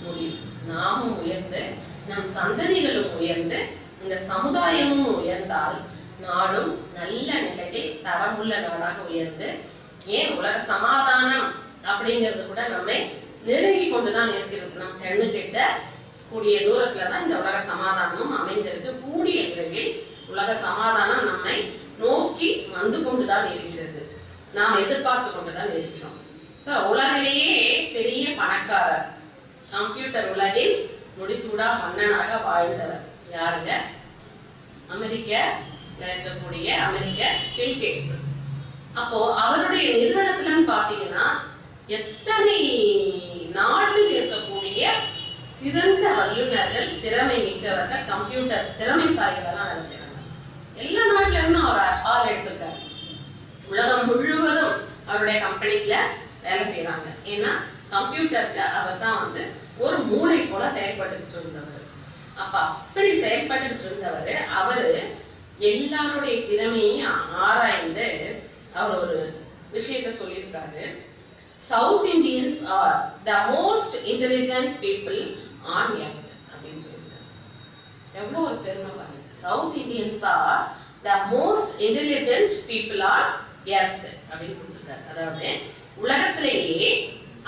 முடியும். நாமும் உயர்ந்து நம் சந்ததிகளும் உயர்ந்து இந்த சமுதாயமும் உயர்ந்தால் நாடும் நல்ல நிலையில் தரமுள்ள நாடாக உயர்ந்து ஏன் உலக சமாதானம் அப்படிங்கிறது கூட நம்மை நெருங்கி கொண்டுதான் இருக்கிறது. நம் கண்ணு கிட்ட கூடிய தூரத்துலதான் இந்த உலக சமாதானமும் அமைந்திருக்கு. கூடிய விரைவில் உலக சமாதானம் நம்மை நோக்கி வந்து கொண்டுதான் இருக்கிறது. நாம் எதிர்பார்த்து கொண்டுதான் இருக்கிறோம். உலகிலேயே பெரிய பணக்காரர், கம்ப்யூட்டர் உலகில் முடிசூடா மன்னனாக வாழ்ந்தவர் யாருங்க? அமெரிக்க இருக்கக்கூடிய அமெரிக்க பில் கேட்ஸ். அப்போ அவருடைய நிறுவனத்துல பாத்தீங்கன்னா எத்தனை நாட்டில் இருக்கக்கூடிய சிறந்த வல்லுநர்கள், திறமை மிக்கவர்கள், கம்ப்யூட்டர் திறமைசாலிகள் வேலை செய்யறாங்க. எல்லா நாட்டுல இருந்தும் அவர் ஆள் எடுத்திருக்காரு. உலகம் முழுவதும் அவருடைய கம்பெனில வேலை செய்யறாங்க. ஏன்னா கம்ப்யூட்டருக்கு அவர் தான் ஒரு மூளை போல செயல்பட்டு இருந்தவர். அப்ப அப்படி செயல்பட்டு இருந்தவர் அவரு எல்லாருடைய திறமையும் ஆராய்ந்து அவர் ஒரு விஷயத்த சொல்லியிருக்காரு. South Indians are the most intelligent people on earth அப்படின்னு சொல்லியிருக்காரு. எவ்வளவு ஒரு பெருமை பாருங்க. South Indians are the most intelligent people on earth அப்படின்னு கொடுத்திருக்காரு. அதாவது உலகத்திலேயே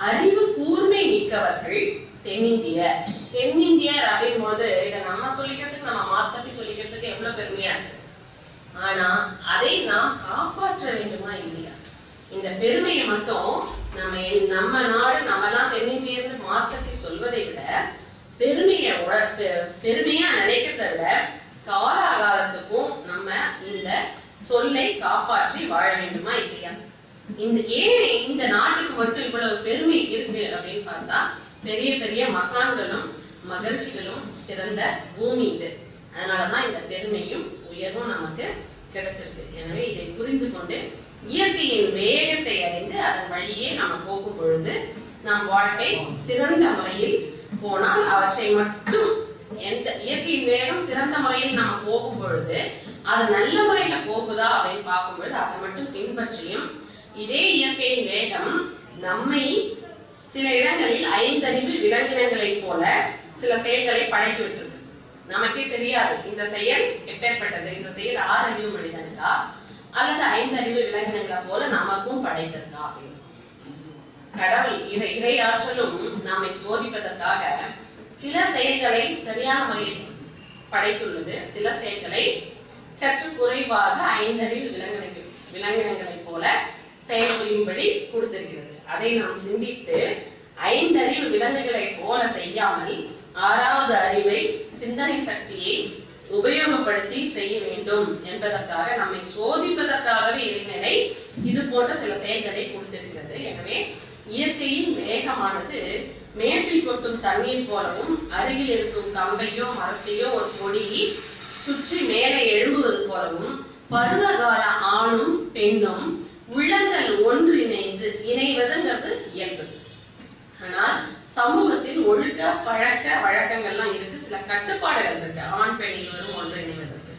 அறிவு கூர்மை மிக்கவர்கள் தென்னிந்தியர். தென்னிந்தியர் அப்படின் போது இதை நம்ம சொல்லிக்கிறதுக்கு, நம்ம மாத்தப்பி சொல்லிக்கிறதுக்கு எவ்வளவு பெருமையா இருக்கு. ஆனா அதை நாம் காப்பாற்ற வேண்டுமா இல்லையா? இந்த பெருமையை மட்டும் நம்ம நாடு நம்மலாம் தென்னிந்தியர்னு மாத்தப்பி சொல்வதை விட பெருமையா நினைக்கிறத விட காலாகாலத்துக்கும் நம்ம இந்த சொல்லை காப்பாற்றி வாழ வேண்டுமா இல்லையா? ஏன் இந்த நாட்டுக்கு மட்டும் இவ்வளவு பெருமை இருக்கு அப்படின்னு பார்த்தா, பெரிய பெரிய மகான்களும் மகர்ஷிகளும் பிறந்த பூமி இது. அதனாலதான் இந்த பெருமையும் உயர்வும் நமக்கு கிடைச்சிருக்கு. எனவே இதை புரிந்து கொண்டு இயற்கையின் வேகத்தை அறிந்து அதன் வழியே நாம் போகும் பொழுது நம் வாழ்க்கை சிறந்த முறையில் போனால் அவற்றை மட்டும் எந்த இயற்கையின் வேகம் சிறந்த முறையில் நாம் போகும் பொழுது அது நல்ல முறையில போகுதா அப்படின்னு பார்க்கும் பொழுது அதை மட்டும் பின்பற்றியும், இதே இயற்கையின் வேகம் நம்மை சில இடங்களில் 5 அறிவு விலங்கினங்களை போல சில செயல்களை படைத்து விட்டிருக்கு. நமக்கே தெரியாது இந்த செயல் எப்பேற்பட்டது, இந்த செயல் 6 அறிவு மனிதனுக்கா அல்லது 5 அறிவு விலங்கினங்களை போல நமக்கும் படைத்திருக்கா அப்படின்னு. கடவுள் இறை ஆற்றலும் நம்மை சோதிப்பதற்காக சில செயல்களை சரியான முறையில் படைத்துள்ளது. சில செயல்களை சற்று குறைவாக 5 அறிவு விலங்கினங்களை போல செயல்புரியும்படி கொடுத்திருக்கிறது. அதை நாம் சிந்தித்து 5 அறிவு விலங்குகளை போல செய்யாமல் 6வது அறிவை, சிந்தனை சக்தியை உபயோகப்படுத்தி செய்ய வேண்டும் என்பதற்காக, நம்மை சோதிப்பதற்காகவே இறைநிலை இது போன்ற சில செயல்களை கொடுத்திருக்கிறது. எனவே இயற்கையின் வேகமானது மேற்றில் கொட்டும் தண்ணீர் போலவும், அருகில் இருக்கும் கம்பையோ மரத்தையோ ஒரு கொடி சுற்றி மேலே எழும்புவது போலவும், பருவகால ஆணும் பெண்ணும் உள்ளங்கள் ஒன்றிணைந்து இணைவதுங்கிறது இயல்பு. ஆனால் சமூகத்தில் ஒழுக்க பழக்க வழக்கங்கள்லாம் இருக்கு, சில கட்டுப்பாடுகள் இருக்கு. ஆண் பெண்ணில் வரும் ஒன்றிணைவதற்கு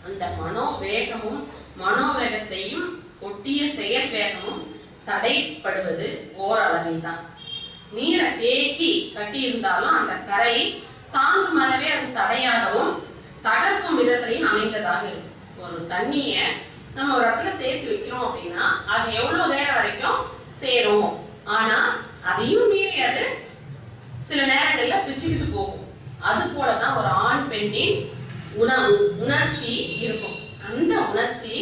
அந்த மனோவேகமும் மனோவேகத்தையும் ஒட்டிய செயல் வேகமும் தடைப்படுவது ஓரளவில் தான். நீரை தேக்கி கட்டி இருந்தாலும் அந்த கரை தாங்கும் அளவே அது தடையாகவும் தகர்க்கும் விதத்திலையும் அமைந்ததாக இருக்கு. ஒரு தண்ணிய நம்ம ஒரு இடத்துல சேர்த்து வைக்கிறோம் அப்படின்னா அது எவ்வளவு நேரம் வரைக்கும் சேரும். ஆனா அதையும் மீறி அது சில நேரங்கள்ல பிச்சுக்கிட்டு போகும். அது போலதான் ஒரு ஆண் பெண்ணின் உணர்ச்சி இருக்கும். அந்த உணர்ச்சி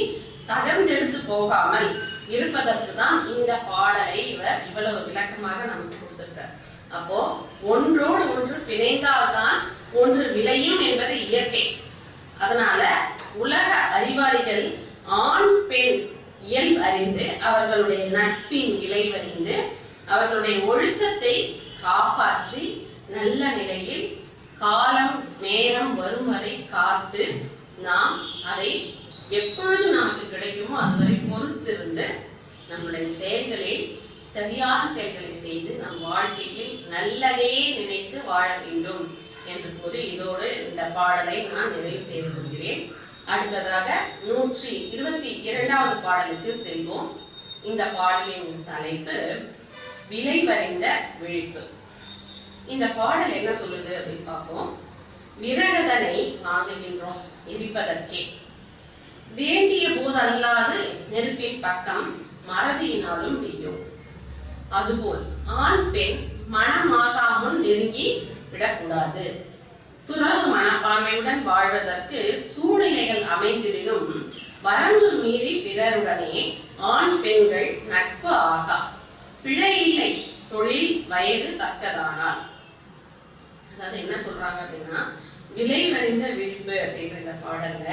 தகர்ந்தெடுத்து போகாமல் இருப்பதற்கு தான் இந்த பாடலை இவர் இவ்வளவு விளக்கமாக நமக்கு கொடுத்திருக்கார். அப்போ ஒன்றோடு ஒன்று பிணைந்தால்தான் ஒன்று விளையும் என்பது இயற்கை. அதனால உலக அறிவாளிகள் ஆண் பெண் இயல்பு அறிந்து, அவர்களுடைய நட்பின் விளைவறிந்து, அவர்களுடைய ஒழுக்கத்தை காப்பாற்றி நல்ல நிலையில் காலம் நேரம் வரும் வரை காத்து நாம் அதை எப்பொழுது நமக்கு கிடைக்குமோ அதுவரை பொறுத்திருந்து நம்முடைய செயல்களில் சரியான செயல்களை செய்து நம் வாழ்க்கையில் நல்லதே நினைத்து வாழ வேண்டும் என்று கூறி இதோடு இந்த பாடலை நான் நிறைவு செய்து கொள்கிறேன். அடுத்ததாக 122வது பாடலுக்கு செல்வோம். இந்த பாடலின் தலைப்பு விளைவறிந்த விழிப்பு. இந்த பாடல் என்ன சொல்லுது அப்படின்னு பார்ப்போம். விறகதனை வாங்குகின்றோம் எரிப்பதற்கே, வேண்டிய போது அல்லாது நெருப்பின் பக்கம் மறதியினாலும் வெய்யும். அதுபோல் ஆண் பெண் மனமாகாமல் நெருங்கி விடக்கூடாது. துறவு மனப்பான்மையுடன் வாழ்வதற்கு சூழ்நிலைகள் அமைந்திடும் வரம்பு மீறி பிறருடனே ஆண் பெண்கள் நட்பு ஆகா. பிழை இல்லை தொழில் வயது தக்கதானால். அதாவது என்ன சொல்றாங்க அப்படின்னா, விலை வரிந்த விழிப்பு அப்படின்ற இந்த பாடல்ல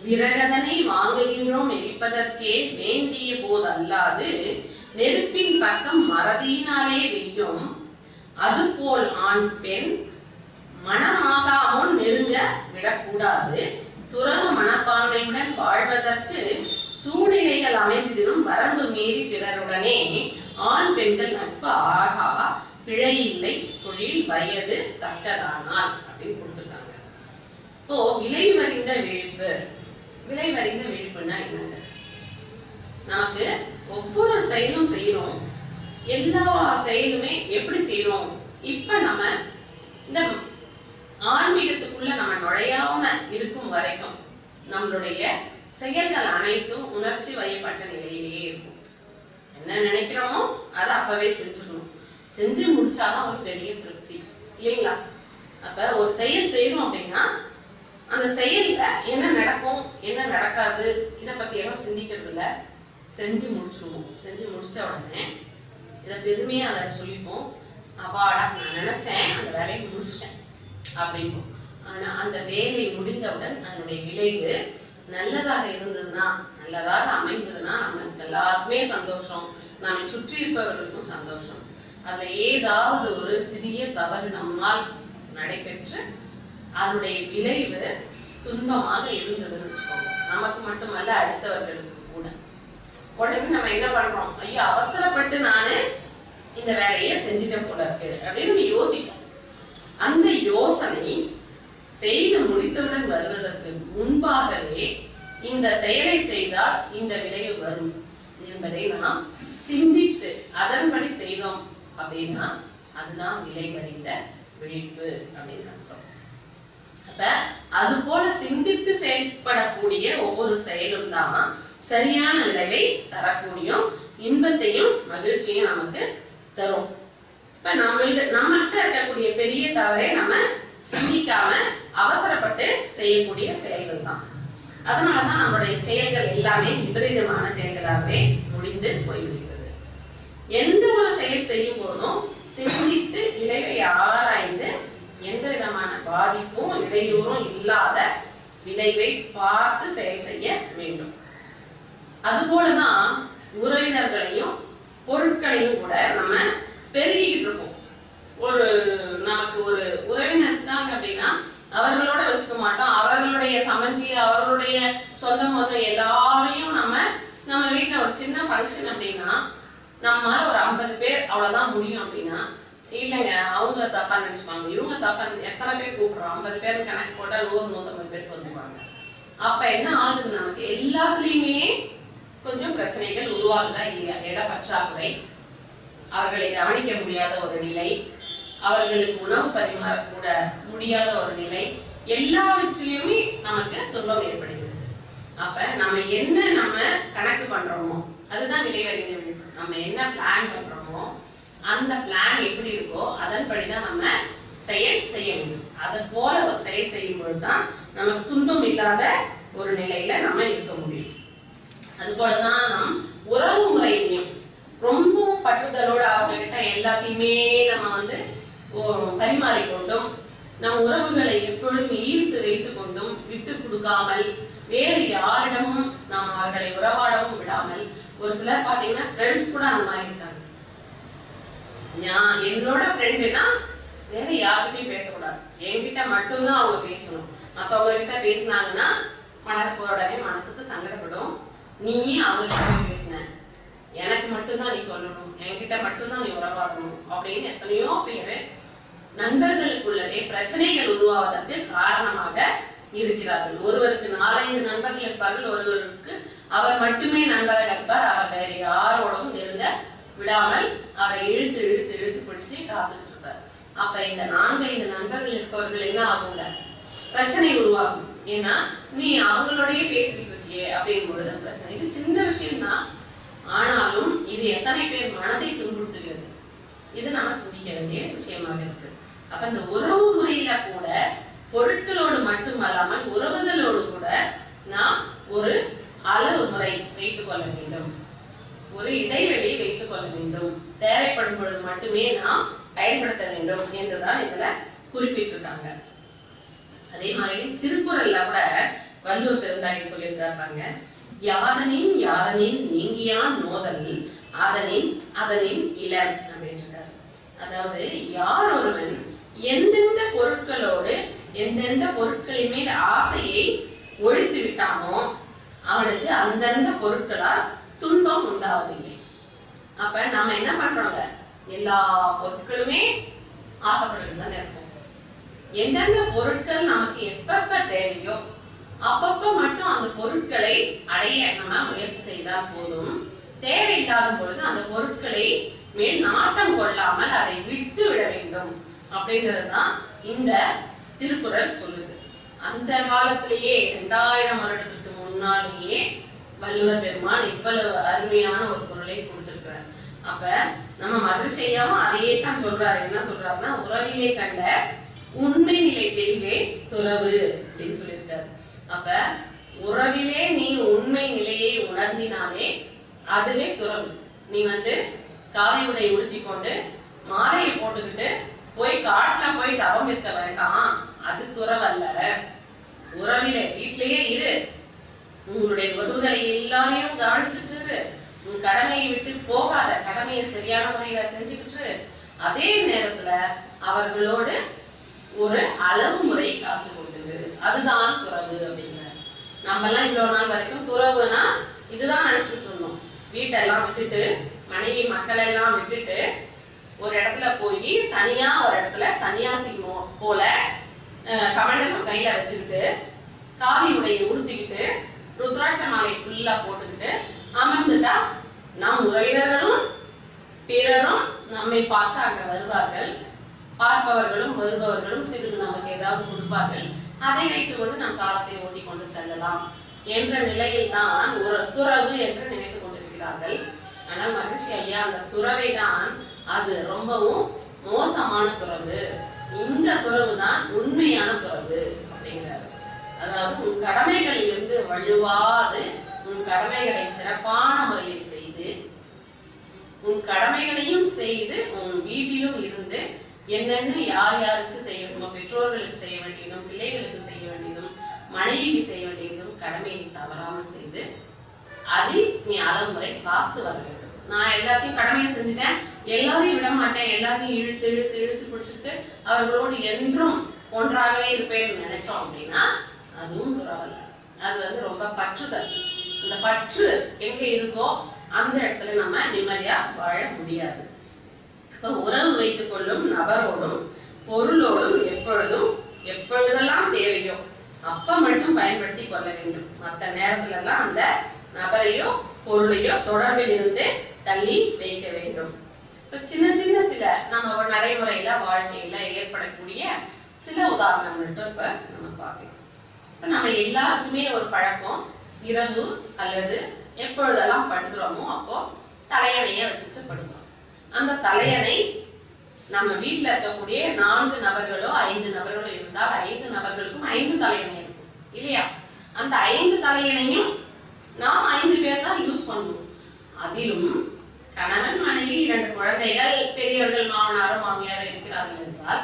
விரகதனை வாங்குகின்றோம் எரிப்பதற்கே வேண்டிய போது அல்லாது நெருப்பின் பக்கம் மறதியினாலே வெய்யும். அதுபோல் ஆண் பெண் மனமாகாமல் நெருங்க விடக்கூடாது. துறவு மனப்பான்மையுடன் வாழ்வதற்கு சூழ்நிலைகள் அமைந்திடும் வரம்பு மீறி பிறருடனே ஆண் பெண்கள் நட்பு ஆகா. பிழை இல்லை தொழில் வயது தக்கதானால் அப்படின்னு கொடுத்துருக்காங்க. இப்போ விலை வரிந்த விழிப்பு. விலை வரிந்த விழிப்புன்னா என்னங்க? நமக்கு ஒவ்வொரு செயலும் செய்யறோம், எல்லா செயலுமே எப்படி செய்யறோம்? இப்ப நம்ம இந்த ஆன்மீகத்துக்குள்ள நம்ம நுழையாம இருக்கும் வரைக்கும் நம்மளுடைய செயல்கள் அனைத்தும் உணர்ச்சி வயப்பட்ட நிலையிலேயே இருக்கும். என்ன நினைக்கிறோமோ அதை அப்பவே செஞ்சுக்கணும். செஞ்சு முடிச்சாதான் ஒரு பெரிய திருப்தி இல்லைங்களா? அப்ப ஒரு செயல் செய்யறோம் அப்படின்னா அந்த செயல்ல என்ன நடக்கும் என்ன நடக்காது இதை பத்தி எல்லாம் சிந்திக்கிறது இல்ல, செஞ்சு முடிச்சிருவோம். செஞ்சு முடிச்ச உடனே இதை பெருமையா அதை சொல்லிப்போம், அப்பாடா நான் நினைச்சேன் அந்த வேலையை முடிச்சிட்டேன் அப்படின்போம். ஆனா அந்த வேலை முடிந்தவுடன் அதனுடைய விளைவு நல்லதாக இருந்ததுன்னா, நல்லதாக அமைந்ததுன்னா நமக்கு எல்லாருக்குமே சந்தோஷம், நம்மை சுற்றி இருப்பவர்களுக்கும் சந்தோஷம். அதுல ஏதாவது ஒரு சிறிய தவறு நம்மால் நடைபெற்று அதனுடைய விளைவு துன்பமாக இருந்ததுன்னு வச்சுக்கோங்க, நமக்கு மட்டுமல்ல அடுத்தவர்களுக்கு கூட. உடனே நம்ம என்ன பண்றோம்? ஐயோ அவசரப்பட்டு நானு இந்த வேலையை செஞ்சுட்டேன் போல இருக்கு அப்படின்னு யோசிப்போம். அந்த யோசனை செய்து முடித்தவுடன் வருவதற்கு முன்பாகவே இந்த செயலை செய்தால் இந்த விளைவு வரும் என்பதை நாம் சிந்தித்து அதன்படி செய்தோம் அப்படின்னா அதுதான் விலை வரிந்த விழிப்பு அப்படின்னு அர்த்தம். அப்ப அது போல சிந்தித்து செயல்படக்கூடிய ஒவ்வொரு செயலும் தான் சரியான விளைவை தரக்கூடிய இன்பத்தையும் மகிழ்ச்சியும் நமக்கு தரும். இப்ப நம்மகிட்ட இருக்கக்கூடிய பெரிய தவறை நம்ம சிந்திக்காம அவசரப்பட்டு செய்யக்கூடிய செயல்கள் தான். அதனாலதான் நம்மளுடைய செயல்கள் எல்லாமே விபரீதமான செயல்களாகவே முடிந்து போய்விடுகிறது. எந்த ஒரு செயல் செய்யும் போதும் சிந்தித்து விளைவை ஆராய்ந்து எந்த விதமான பாதிப்பும் இடையூறும் இல்லாத விளைவை பார்த்து செயல் செய்ய வேண்டும். அதுபோலதான் உறவினர்களையும் பொருட்களையும் கூட நம்ம பெருகிட்டு இருக்கோம். நமக்கு ஒரு உறவினர் இருக்காங்க அப்படின்னா அவர்களோட வச்சுக்க மாட்டோம். அவர்களுடைய சம்பந்தி அவர்களுடைய சொந்த மொத்தம் எல்லாரையும் நம்ம வீட்டுல ஒரு சின்ன ஃபங்க்ஷன் அப்படின்னா நம்மளால ஒரு 50 பேர் அவ்வளவுதான் முடியும் அப்படின்னா, இல்லைங்க அவங்க தப்பா நினைச்சுப்பாங்க, இவங்க தப்பா எத்தனை பேர் கூப்பிடுறோம், 50 பேர் கணக்கு போட்டா 100-150 பேருக்கு வந்துருவாங்க. அப்ப என்ன ஆகுது? நமக்கு எல்லாத்துலயுமே கொஞ்சம் பிரச்சனைகள் உருவாகுதா இல்லையா? இட பற்றாக்குறை, அவர்களை கவனிக்க முடியாத ஒரு நிலை, அவர்களுக்கு உணவு பரிமாறக்கூட முடியாத ஒரு நிலை, எல்லாவற்றிலுமே நமக்கு துன்பம் ஏற்படுகிறது. அப்ப நம்ம கணக்கு பண்றோமோ அதுதான் விலை வரிந்த விழிப்பு. நம்ம என்ன பிளான் பண்றோமோ அந்த பிளான் எப்படி இருக்கோ அதன்படிதான் நம்ம செயல் செய்ய வேண்டும். அதை போல ஒரு செயல் செய்யும் பொழுதுதான் நமக்கு துன்பம் இல்லாத ஒரு நிலையில நம்ம இருக்க முடியும். அது போலதான் நம் உறவு முறையிலையும் ரொம்பவும் பற்றுதலோட அவங்க கிட்ட எல்லாத்தையுமே நம்ம பரிமாறிக்கொண்டும் நம் உறவுகளை எப்பொழுதும் ஈர்த்து வைத்துக் கொண்டும் விட்டு கொடுக்காமல் வேறு யாரிடமும் நாம் அவர்களை உறவாடவும் விடாமல், ஒரு சிலர் பாத்தீங்கன்னா ஃப்ரெண்ட்ஸ் கூட அந்த மாதிரி இருக்காங்க. என்னோட ஃப்ரெண்டுனா வேற யார்கிட்டையும் பேசக்கூடாது, என்கிட்ட மட்டும்தான் அவங்க பேசணும். மற்றவங்க கிட்ட பேசினாங்கன்னா உடனே மனசுக்கு சங்கடப்படும். நீயே அவங்க கிட்ட பேசின, எனக்கு மட்டும்தான் நீ சொல்லணும், என்கிட்ட மட்டும்தான் நீ உறவாடணும் அப்படின்னு எத்தனையோ பேரு நண்பர்களுக்குள்ளவே பிரச்சனைகள் உருவாவதற்கு காரணமாக இருக்கிறார்கள். ஒருவருக்கு 4-5 நண்பர்கள் இருப்பார்கள், ஒருவருக்கு அவர் மட்டுமே நண்பராக இருப்பார். அவர் வேற யாரோடவும் நெருங்க விடாமல் அவரை இழுத்து இழுத்து இழுத்து பிடிச்சு காத்துட்டு இருப்பார். அப்ப இந்த 4-5 நண்பர்கள் இருப்பவர்கள் என்ன ஆகுங்க? பிரச்சனை உருவாகும். ஏன்னா நீ அவங்களோடய பேசிக்கிட்டு இருக்கியே அப்படிங்கும் பொழுது பிரச்சனை. இது சின்ன விஷயம் தான், ஆனாலும் இது எத்தனை பேர் மனதை துன்புறுத்துகிறது, இது நம்ம சிந்திக்க வேண்டிய விஷயமாக இருக்கு. அப்ப இந்த உறவு முறையில கூட பொருட்களோடு மட்டுமல்லாமல் உறவுகளோடு கூட நாம் ஒரு அளவு முறை வைத்துக் கொள்ள வேண்டும், ஒரு இடைவெளி வைத்துக் கொள்ள வேண்டும், தேவைப்படும் பொழுது மட்டுமே நாம் பயன்படுத்த வேண்டும் என்றுதான் இதுல குறிப்பிட்டிருக்காங்க. அதே மாதிரி திருக்குறள்ல கூட வள்ளுவர் பெருந்தாடி சொல்லியிருக்காங்க, யாதனின் யாதனின் நீங்கியான் நோதல் அதனின் அதனின் இளம் அப்படின்றார். அதாவது யார் ஒருவன் எந்தெந்த பொருட்களோடு எந்தெந்த பொருட்களின் மேல் ஆசையை ஒழித்து விட்டானோ அவனுக்கு அந்தந்த பொருட்களால் துன்பம் உண்டாவதில்லை. அப்ப நாம என்ன பண்றோங்க, எல்லா பொருட்களுமே ஆசைப்பட்டு தான் இருப்போம். எந்தெந்த பொருட்கள் நமக்கு எப்பப்ப தேவையோ அப்பப்ப மட்டும் அந்த பொருட்களை அடைய நம்ம முயற்சி செய்தால் போதும். தேவையில்லாத பொழுது அந்த பொருட்களை மேல் நாட்டம் கொள்ளாமல் அதை விட்டு விட வேண்டும் அப்படின்றதுதான் இந்த திருக்குறள் சொல்லுது. அந்த காலத்திலேயே 2000 வருடத்துக்கு முன்னாலேயே வள்ளுவர் பெருமான் இவ்வளவு அருமையான ஒரு பொருளை கொடுத்திருக்கிறார். அப்ப நம்ம மதுரை செய்யாம அதையே தான் சொல்றாரு. என்ன சொல்றாருன்னா, உறவிலே கண்ட உண்மை நிலை தெளிவே துறவு அப்படின்னு சொல்லியிருக்காரு. அப்ப உறவிலே நீ உண்மை நிலையை உணர்ந்தினாலே அதுவே துறவு. நீ காவி உடை உடுத்தி கொண்டு மாலையை போட்டுக்கிட்டு போய் காட்டுல போய் தவம் இருக்க வேண்டாம், அது துறவல்ல. உறவிலே வீட்டிலேயே இரு, உங்களுடைய உறவுகளை எல்லாரையும் கவனிச்சுட்டு இரு, உன் கடமையை விட்டு போகாத, கடமையை சரியான முறையில செஞ்சுக்கிட்டு, அதே நேரத்துல அவர்களோடு ஒரு அளவு முறை காத்து கொண்டு, அதுதான் துறவு அப்படிங்கிறார். நம்ம எல்லாம் இவ்வளவு நாள் வரைக்கும் துறவுனா இதுதான் நினைச்சுட்டு இருந்தோம். வீட்டெல்லாம் விட்டுட்டு மனைவி மக்கள் எல்லாம் விட்டுட்டு ஒரு இடத்துல போய் தனியா ஒரு இடத்துல சன்னியாசி போல கமண்டலம் கையில வச்சுக்கிட்டு காவி உடையை உடுத்திக்கிட்டு ருத்ராட்ச மாலை ஃபுல்லா போட்டுக்கிட்டு அமர்ந்துட்டா நம் உறவினர்களும் பிறரும் நம்மை பார்த்து அங்க வருவார்கள், பார்ப்பவர்களும் வருபவர்களும் சிறிது நமக்கு ஏதாவது கொடுப்பார்கள், அதை வைத்துக் கொண்டு நம் காலத்தை ஓட்டி கொண்டு செல்லலாம் என்ற நிலையில் தான் ஒரு துறவு என்று நினைத்து கொண்டிருக்கிறார்கள். ஆனால் மகிழ்ச்சி ஐயா அந்த துறவை தான் அது ரொம்பவும் மோசமான துறவு, இந்த துறவு தான் உண்மையான துறவு அப்படிங்கிறார். அதாவது உன் கடமைகளில் இருந்து வழுவாது உன் கடமைகளை சிறப்பான முறையில் செய்து, உன் கடமைகளையும் செய்து உன் வீட்டிலும் இருந்து என்னென்ன யார் யாருக்கு செய்ய வேண்டுமோ, பெற்றோர்களுக்கு செய்ய வேண்டியதும் பிள்ளைகளுக்கு செய்ய வேண்டியதும் மனைவிக்கு செய்ய வேண்டியதும் கடமையை தவறாமல் செய்து அதில் நீ அளவுமுறை காத்து வர வேண்டும். நான் எல்லாத்தையும் கடமையை செஞ்சுட்டேன், எல்லாரையும் விட மாட்டேன், எல்லாரையும் இழுத்து இழுத்து இழுத்து பிடிச்சிட்டு அவர்களோடு என்றும் ஒன்றாகவே இருப்பேன்னு நினைச்சோம் அப்படின்னா அதுவும் துறவல்ல. அது ரொம்ப பற்றுதல். இந்த பற்று எங்க இருக்கோ அந்த இடத்துல நம்ம நிம்மதியா வாழ முடியாது. உறவு வைத்துக் கொள்ளும் நபரோடும் பொருளோடும் எப்பொழுதெல்லாம் தேவையோ அப்ப மட்டும் பயன்படுத்தி கொள்ள வேண்டும். மற்ற நேரத்துல எல்லாம் அந்த நபரையோ பொருளையோ தொடர்பில் இருந்து தள்ளி வைக்க வேண்டும். சின்ன சின்ன சில நம்ம நடைமுறையில வாழ்க்கையில ஏற்படக்கூடிய சில உதாரணங்கள் இப்ப நம்ம பார்க்கலாம். இப்ப நம்ம எல்லாருக்குமே ஒரு பழக்கம், இரவு அல்லது எப்பொழுதெல்லாம் படுக்கிறோமோ அப்போ தலையணைய வச்சுட்டு படுக்கிறோம். அந்த தலையணை நம்ம வீட்டுல இருக்கக்கூடிய 4 நபர்களோ 5 நபர்களோ இருந்தால் 5 நபர்களுக்கும் 5 தலையணை இருக்கும் இல்லையா? அந்த 5 தலையணையும் நாம் 5 பேர் தான் யூஸ் பண்ணுவோம். அதிலும் கணவன் மனைவி 2 குழந்தைகள் பெரியவர்கள் மாமனாரும் மாமியாரும் இருக்கிறார்கள் என்றால்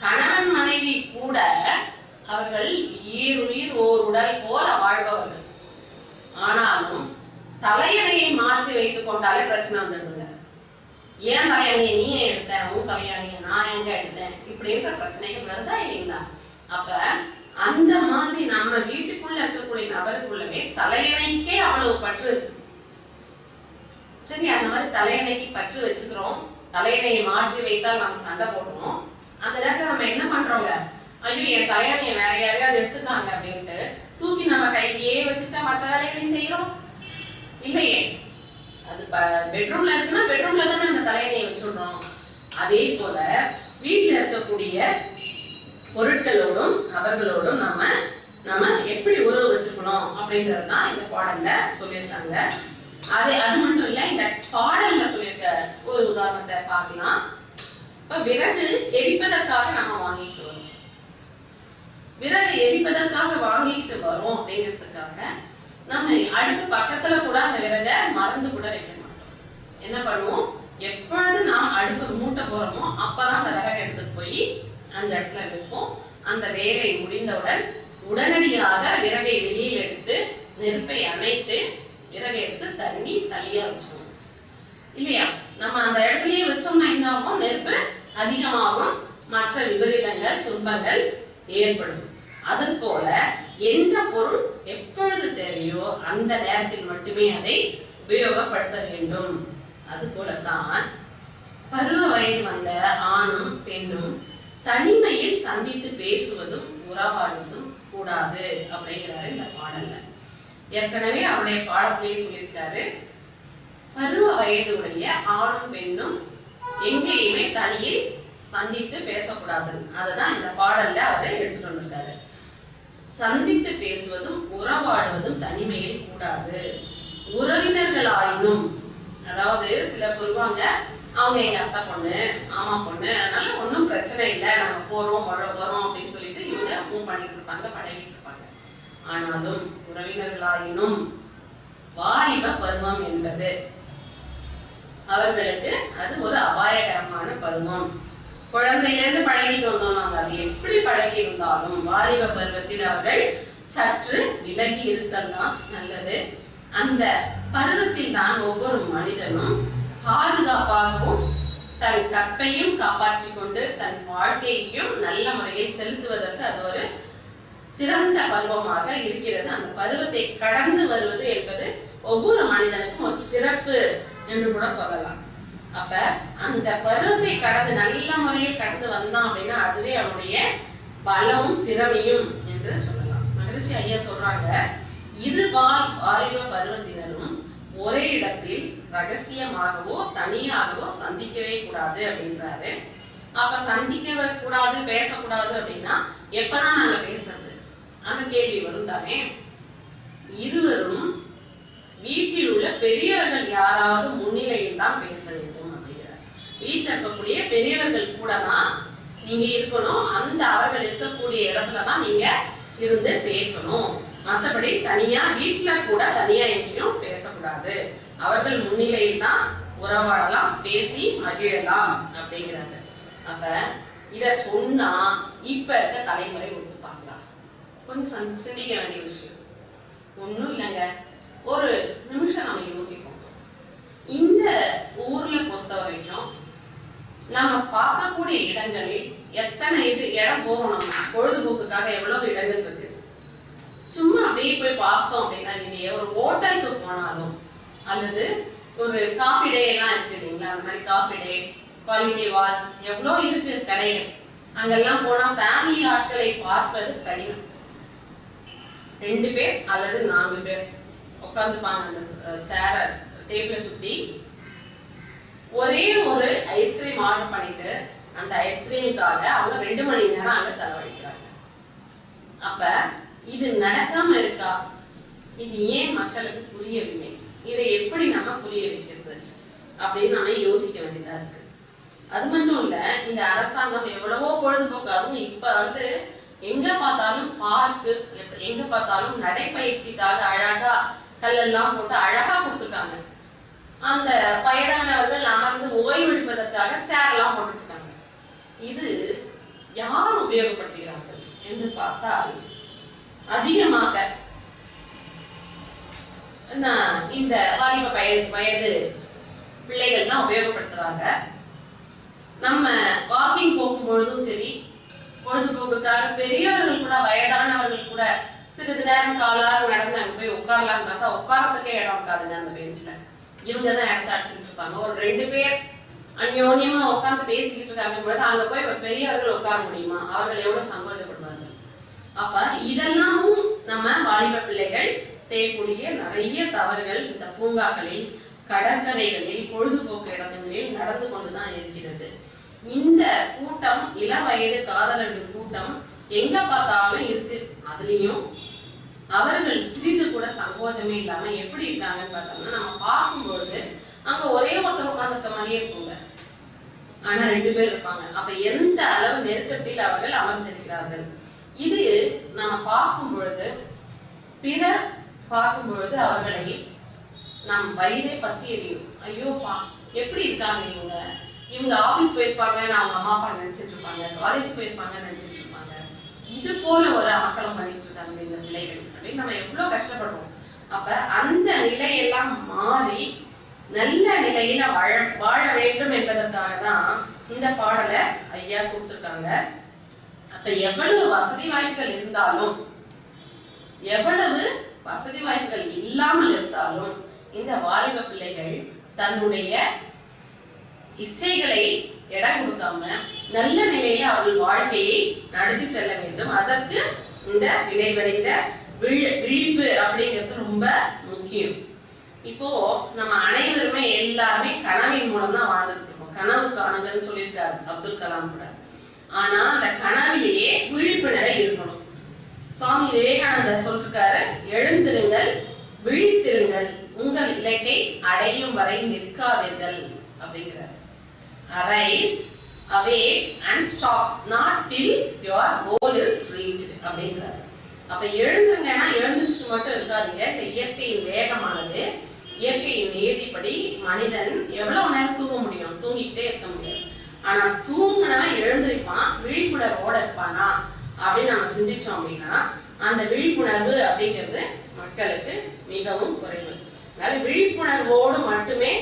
கணவன் மனைவி கூட அவர்கள் ஈருயிர் ஓர் உடல் போல வாழ்பவர்கள். ஆனாலும் தலையணையை மாற்றி வைத்துக் கொண்டாலே பிரச்சனை வந்துடுங்க. ஏன் தலையணையை நீ எடுத்த, உன் தலையணையை நான் எங்க எடுத்தேன், இப்படின்ற பிரச்சனைகள் வருதா இல்லைங்களா? அப்ப அந்த மாதிரி நம்ம வீட்டுக்குள்ள இருக்கக்கூடிய நபருக்குள்ளவே தலையணைக்கே அவ்வளவு பற்று இருக்கு. சரி, அந்த மாதிரி தலையணைக்கு பற்று வச்சுக்கிறோம், தலையணையை மாற்றி வைத்தால் நம்ம சண்டை போடுறோம். அந்த நேரத்துல நம்ம என்ன பண்றோங்க, ஐயோ என் தலையணையை வேற யாரையாவது எடுத்துக்காங்க அப்படின்ட்டு தூக்கி நம்ம கையிலேயே வச்சுட்டா மற்ற வேலைகளை செய்யறோம் இல்லையே? அது பெட்ரூம்ல இருக்குன்னா பெட்ரூம்ல தானே அந்த தலையணையை வச்சுடுறோம். அதே போல வீட்டுல இருக்கக்கூடிய பொருட்களோடும் அவர்களோடும் நம்ம எப்படி உறவு வச்சுக்கணும் அப்படின்றதுதான் இந்த பாடல்ல சொல்லியிருக்காங்க. அது மட்டும் இல்ல, இந்த பாடல்ல சொல்லியிருக்க ஒரு உதாரணத்தை பார்க்கலாம். விறகு எரிப்பதற்காக நம்ம வாங்கிட்டு வரோம். விறகு எரிப்பதற்காக வாங்கிட்டு வரோம் அப்படிங்கிறதுக்காக நம்ம அடுப்பு பக்கத்துல கூட அந்த விறகை மறந்து கூட வைக்க மாட்டோம். என்ன பண்ணுவோம், எப்பொழுது நாம் அடுப்பு மூட்ட போறோமோ அப்பதான் அந்த விறகை எடுத்துட்டு போய் அந்த இடத்துல வைப்போம். அந்த வேலை முடிந்தவுடன் உடனடியாக விறகை வெளியில் எடுத்து நெருப்பை அணைத்து விறகை எடுத்து தண்ணி தனியா வச்சுக்கணும் இல்லையா? நம்ம அந்த இடத்துலயே வச்சோம்னா என்ன ஆகும், நெருப்பு அதிகமாகும், மற்ற விபரீதங்கள் துன்பங்கள் ஏற்படும். அது போல எந்த பொருள் எப்பொழுது தேவையோ அந்த நேரத்தில் மட்டுமே அதை உபயோகப்படுத்த வேண்டும். அது போலத்தான் பருவ வயது வந்த ஆணும் பெண்ணும் தனிமையில் சந்தித்து பேசுவதும் உறவாடுவதும் கூடாது அப்படிங்கிறாரு இந்த பாடல்ல. ஏற்கனவே அவருடைய பாடத்திலேயே சொல்லியிருக்காரு, பருவ வயது உடைய ஆணும் பெண்ணும் எங்கேயுமே தனியில் சந்தித்து பேசக்கூடாது. அதுதான் இந்த பாடல்ல அவரை எடுத்துட்டு வந்திருக்காரு. சந்தித்து பேசுவதும் உறவாடுவதும் தனிமையில் கூடாது. உறவினர்களாயினும், அதாவது சிலர் சொல்லுவாங்க, அவங்க எங்க அத்தை பொண்ணு மாமா பொண்ணு, அதனால ஒன்றும் பிரச்சனை இல்லை, நாங்க போறோம் வரோம் அப்படின்னு சொல்லிட்டு இவங்க மூவ் பண்ணிட்டு இருப்பாங்க, பழகிட்டு இருப்பாங்க. ஆனாலும் உறவினர்களாயினும் வாலிப பருவம் என்பது அவர்களுக்கு அது ஒரு அபாயகரமான பருவம். குழந்தையிலிருந்து பழகிட்டு வந்தோம் நாங்க, அது எப்படி பழகி இருந்தாலும் வாலிப பருவத்தில் அவர்கள் சற்று விலகி இருத்தல் தான் நல்லது. அந்த பருவத்தில் தான் ஒவ்வொரு மனிதனும் பாதுகாப்பாகவும் தன் கற்பையும் காப்பாற்றிக் கொண்டு தன் வாழ்க்கையையும் நல்ல முறையில் செலுத்துவதற்கு அது ஒரு சிறந்த பருவமாக இருக்கிறது. அந்த பருவத்தை கடந்து வருவது என்பது ஒவ்வொரு மனிதனுக்கும் ஒரு சிறப்பு என்று கூட சொல்லலாம். அப்ப அந்த பருவத்தை கடந்து நல்ல முறையில் கடந்து வந்தான் அப்படின்னா அதுவே அவனுடைய பலமும் திறமையும் என்று சொல்லலாம். மகரிஷி ஐயா சொல்றாங்க, இருபால் வாலிப பருவத்தினரும் ஒரே இடத்தில் ரகசியமாகவோ தனியாகவோ சந்திக்கவே கூடாது அப்படின்றாரு. அப்ப சந்திக்கவே கூடாது, பேசக்கூடாது அப்படின்னா எப்பதான் நாங்க பேசுறது, அந்த கேள்வி வரும் தானே. இருவரும் வீட்டில் உள்ள பெரியவர்கள் யாராவது முன்னிலையில் தான் பேச வேண்டும் அப்படிங்கிறார். வீட்டில் இருக்கக்கூடிய பெரியவர்கள் கூட தான் நீங்க இருக்கணும், அந்த அவர்கள் இருக்கக்கூடிய இடத்துலதான் நீங்க இருந்து பேசணும். மற்றபடி தனியா வீட்டுல கூட தனியா எங்கேயும் பேசக்கூடாது, அவர்கள் முன்னிலையில் தான் உறவாடலாம், பேசி மகிழலாம் அப்படிங்கிறாங்க. அப்ப இத சொன்னா இப்ப இருக்க தலைமுறை ஒத்துப்பாங்களா? கொஞ்சம் சிந்திக்க வேண்டிய விஷயம். ஒண்ணும் இல்லைங்க, ஒரு நிமிஷம் நம்ம யோசிப்போம். இந்த ஊர்ல பொறுத்த வரைக்கும் நம்ம பார்க்கக்கூடிய இடங்களில் எத்தனை இடம் போறோம், நம்ம பொழுதுபோக்குக்காக எவ்வளவு இடங்கள் இருக்கு. சும்மா அப்படியே போய் பார்த்தோம் அப்படின்னா இல்லையே, ஒரு ஹோட்டலுக்கு போனாலும் அல்லது ஒரு காஃபி டே எல்லாம் இருக்கு இல்லைங்களா, அந்த மாதிரி காஃபி டே, குவாலிட்டி வால்ஸ் எவ்வளோ இருக்கு கடைகள். அங்கெல்லாம் போனா ஃபேமிலி ஆட்களை பார்ப்பது கடினம். 2 பேர் அல்லது 4 பேர் உட்காந்துப்பாங்க அந்த சேர டேபிளை சுத்தி. ஒரே ஒரு ஐஸ்கிரீம் ஆர்டர் பண்ணிட்டு அந்த ஐஸ்கிரீமுக்காக அவங்க 2 மணி நேரம் அங்க செலவழிக்கிறாங்க. அப்ப இது நடக்காம இருக்கா? இது ஏன் மக்களுக்கு புரியவில்லை? இதை எப்படி நம்ம புரிய வைக்கிறது அப்படின்னு நம்ம யோசிக்க வேண்டியதா இருக்கு. அது மட்டும் இல்ல, இந்த அரசாங்கம் எவ்வளவோ பொழுதுபோக்காகவும் இப்ப எங்க பார்த்தாலும் பார்க்கு, எங்க பார்த்தாலும் நடைப்பயிற்சிக்காக அழகா கல்லெல்லாம் போட்டு அழகா கொடுத்துருக்காங்க. அந்த வயதானவர்கள் அமர்ந்து ஓய்வெடுப்பதற்காக சேர் எல்லாம் போட்டுருக்காங்க. இது யார் உபயோகப்படுத்துகிறார்கள் என்று பார்த்தால் அதிகமாக இந்த வாலிப வயது பிள்ளைகள் தான் உபயோகப்படுத்துறாங்க. நம்ம வாக்கிங் போகும்பொழுதும் சரி, பொழுதுபோக்குக்காக பெரியவர்கள் கூட வயதானவர்கள் கூட சிறிது நேரம் காலாறு நடந்து அங்க போய் உட்காரலாம்னு பார்த்தா உட்காரத்துக்கே இடம் இருக்காதுங்க அந்த பெஞ்ச்ல. இவங்கதான் இடத்த அடிச்சுட்டு இருப்பாங்க. ஒரு 2 பேர் அந்யோன்யமா உட்காந்து பேசிக்கிட்டு இருக்காங்க பொழுது அங்க போய் ஒரு பெரியவர்கள் உட்கார முடியுமா? அவர்கள் எவ்வளவு சங்கோஜப்படுவாங்க. அப்ப இதெல்லாமும் நம்ம வாலிப பிள்ளைகள் செய்யக்கூடிய நிறைய தவறுகள் இந்த பூங்காக்களில், கடற்கரைகளில், பொழுதுபோக்கு இடங்களில் நடந்து கொண்டுதான் இருக்கிறது. இந்த கூட்டம், இள வயது காதலர்கள் கூட்டம் எங்க பார்த்தாலும் இருக்கு. அதுலயும் அவர்கள் சிறிது கூட சங்கோஜமே இல்லாம எப்படி இருக்காங்கன்னு பார்த்தோம்னா, நம்ம பார்க்கும் பொழுது அங்க ஒரே ஒருத்தர் உட்கார்ந்துருக்க மாதிரியே இருக்குங்க. ஆனா 2 பேர் இருப்பாங்க. அப்ப எந்த அளவு நெருக்கத்தில் அவர்கள் அமர்ந்திருக்கிறார்கள். இது நம்ம பார்க்கும் பொழுது, பிற பார்க்கும் பொழுது அவர்களை நம் வயிறே பத்தி எரியும். ஐயோப்பா எப்படி இருக்காங்க இவங்க, இவங்க ஆபீஸ் போயிருப்பாங்க, அவங்க அம்மா அப்பா நினைச்சிட்டு இருப்பாங்க, காலேஜ் போயிருப்பாங்க நினைச்சிட்டு இருப்பாங்க, இது போல ஒரு அமக்கலம் பண்ணிட்டு இருக்காங்க இந்த பிள்ளைகள் அப்படின்னு நம்ம எவ்வளவு கஷ்டப்படுறோம். அப்ப அந்த நிலையெல்லாம் மாறி நல்ல நிலையில வாழ வேண்டும் என்பதற்காக தான் இந்த பாடலை ஐயா கொடுத்திருக்காங்க. அப்ப எவ்வளவு வசதி வாய்ப்புகள் இருந்தாலும், எவ்வளவு வசதி வாய்ப்புகள் இல்லாமல் இருந்தாலும், இந்த வாலிப பிள்ளைகள் தன்னுடைய இச்சைகளை இடம் கொடுக்காம நல்ல நிலையில அவர்கள் வாழ்க்கையை நடத்தி செல்ல வேண்டும். அதற்கு இந்த விளைவறிந்த விழிப்பு அப்படிங்கிறது ரொம்ப முக்கியம். இப்போ நம்ம அனைவருமே எல்லாருமே கனவின் மூலம் தான் வாழ்ந்துட்டு இருக்கோம். கனவு காணுங்கன்னு சொல்லியிருக்காரு அப்துல் கலாம் கூட. ஆனா அந்த கனவிலேயே விழிப்பு நிலை இருக்கணும். சுவாமி விவேகானந்தர் சொல்லிருக்காரு, எழுந்திருங்கள், விழித்திருங்கள், உங்கள் இலக்கை அடையும் வரை நிற்காதீர்கள் அப்படிங்கிறார். Arise, awake and stop not till your goal is reached அப்படிங்கிறார். அப்ப எழுந்துருங்கன்னா எழுந்துச்சு மட்டும் இருக்காதீங்க. இந்த இயற்கையின் வேகமானது, இயற்கையின் நியதிப்படி மனிதன் எவ்வளவு நேரம் தூங்க முடியும்? தூங்கிக்கிட்டே இருக்க முடியாது. ஆனா தூங்கினவன் எழுந்திருப்பான், விழிப்புணர்வோட இருப்பானா அப்படின்னு நம்ம சிந்திச்சோம் அப்படின்னா அந்த விழிப்புணர்வு அப்படிங்கிறது மக்களுக்கு மிகவும் குறைவு. அதனால விழிப்புணர்வோடு மட்டுமே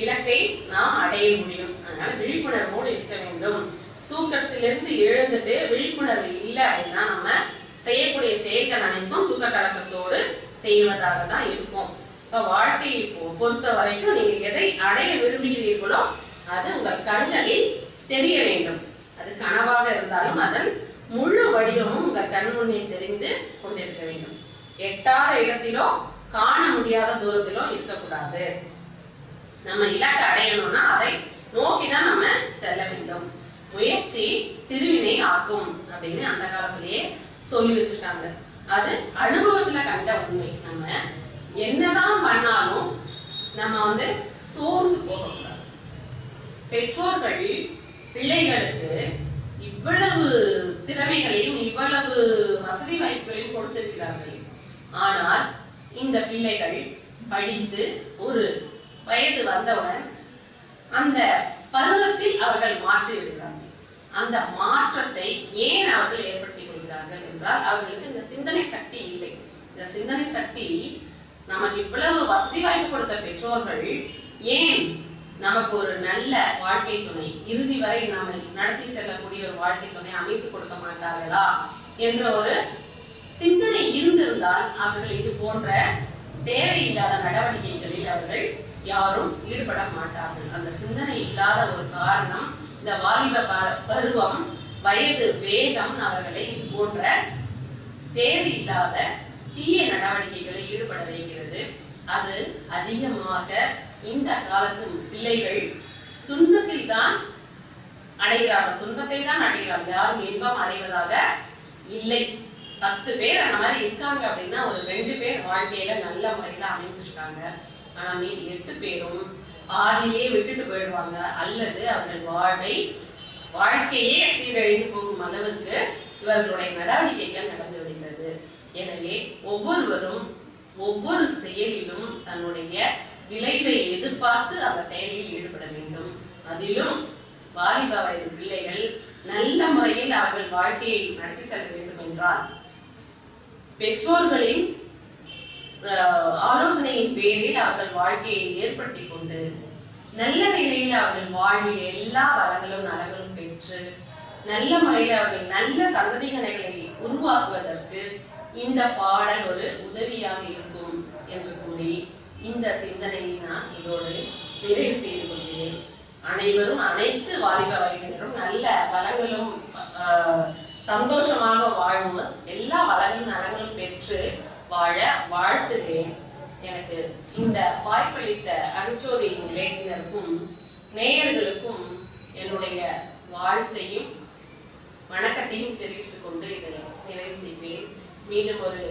இலக்கை நாம் அடைய முடியும். அதனால விழிப்புணர்வோடு இருக்க வேண்டும். தூக்கத்திலிருந்து எழுந்துட்டு விழிப்புணர்வு இல்லை அப்படின்னா நம்ம செய்யக்கூடிய செயல்கள் அனைத்தும் தூக்க கலக்கத்தோடு செய்வதாக தான் இருக்கும். இப்ப வாழ்க்கையை பொறுத்த வரைக்கும் நீங்க எதை அடைய விரும்புகிறீர்களோ அது உங்கள் கண்களில் தெரிய வேண்டும். அது கனவாக இருந்தாலும் அதன் முழு வடிவமும் உங்கள் கண் முன்னே தெரிந்து கொண்டிருக்க வேண்டும். எட்டாத இடத்திலோ காண முடியாத தூரத்திலோ இருக்கக்கூடாது. நம்ம இலக்கை அடையணும்னா அதை நோக்கிதான் நம்ம செல்ல வேண்டும். முயற்சி திருவினை ஆக்கும் அப்படின்னு அந்த காலத்திலேயே சொல்லி வச்சிருக்காங்க. அது அனுபவத்துல கண்ட உண்மை. நம்ம என்னதான் பண்ணாலும் நம்ம சோர்ந்து போகக்கூடாது. பெற்றோர்கள் பிள்ளைகளுக்கு இவ்வளவு திறமைகளையும் இவ்வளவு வசதி வாய்ப்புகளையும் கொடுத்திருக்கிறார்கள். ஆனால் இந்த பிள்ளைகள் படித்து ஒரு வயது வந்தவுடன் அந்த பருவத்தில் அவர்கள் மாற்றி விடுகிறார்கள். அந்த மாற்றத்தை ஏன் அவர்கள் ஏற்படுத்திக் கொள்கிறார்கள் என்றால் அவர்களுக்கு இந்த சிந்தனை சக்தி இல்லை. இந்த சிந்தனை சக்தி நமக்கு இவ்வளவு வசதி வாய்ப்பு கொடுத்த பெற்றோர்கள் ஏன் நமக்கு ஒரு நல்ல வாழ்க்கை துணை, இறுதி வரை நம்மை நடத்தி செல்லக்கூடிய ஒரு வாழ்க்கை துணை அமைத்து கொடுக்க மாட்டார்களா என்ற ஒரு சிந்தனை இருந்திருந்தால் அவர்கள் இது போன்ற தேவையில்லாத நடவடிக்கைகளில் அவர்கள் யாரும் ஈடுபட மாட்டார்கள். அந்த சிந்தனை இல்லாத ஒரு காரணம் இந்த வாலிப பருவம், வயது வேகம் அவர்களை இது போன்ற தேவையில்லாத தீய நடவடிக்கைகளில் ஈடுபட வைக்கிறது. அது அதிகமாக இந்த காலத்து பிள்ளைகள் துன்பத்தில் தான் அடைகிறார்கள். துன்பத்தை தான் அடைகிறார்கள். யாரும் இன்பம் அடைவதாக இல்லை. 10 பேர் அந்த மாதிரி இருக்காங்க அப்படின்னா ஒரு 2 பேர் வாழ்க்கையில நல்ல முறையில அமைஞ்சிருக்காங்க. ஆனா மீதி 8 பேரும் பாதியிலேயே விட்டுட்டு போயிடுவாங்க. அல்லது அவர்கள் வாழ்க்கையே சீரழிந்து போகும் அளவுக்கு இவர்களுடைய நடவடிக்கைகள் நடந்து விடுகிறது. எனவே ஒவ்வொருவரும் ஒவ்வொரு செயலிலும் தன்னுடைய விளைவை எதிர்பார்த்து அந்த செயலில் ஈடுபட வேண்டும். அதிலும் வாலிப வயது பிள்ளைகள் நல்ல முறையில் அவர்கள் வாழ்க்கையை நடத்தி செல்ல வேண்டும் என்றால் பெற்றோர்களின் ஆலோசனையின் பேரில் அவர்கள் வாழ்க்கையை ஏற்படுத்தி கொண்டு நல்ல நிலையில் அவர்கள் வாழ்வில் எல்லா வளங்களும் நலங்களும் பெற்று நல்ல முறையில் அவர்கள் நல்ல சந்ததிகளை உருவாக்குவதற்கு இந்த பாடல் ஒரு உதவியாக இருக்கும் என்று கூறி இந்த சிந்தனையை நான் இதோடு நிறைவு செய்து கொள்கிறேன். அனைவரும் அனைத்து வாலிப வயதினரும் நல்ல வளங்களும் சந்தோஷமாக வாழும் எல்லா வளங்களும் நலங்களும் பெற்று வாழ வாழ்த்துகிறேன். எனக்கு இந்த வாய்ப்பளித்த அருட்சோதி நிலையினருக்கும் நேயர்களுக்கும் என்னுடைய வாழ்த்தையும் வணக்கத்தையும் தெரிவித்துக் கொண்டு இதை நிறைவு செய்வேன். மீண்டும் ஒரு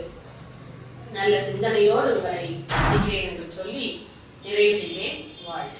நல்ல சிந்தனையோடு உங்களை சந்திக்கிறேன் என்று சொல்லி நிறைவு செய்வேன். வாழ்க.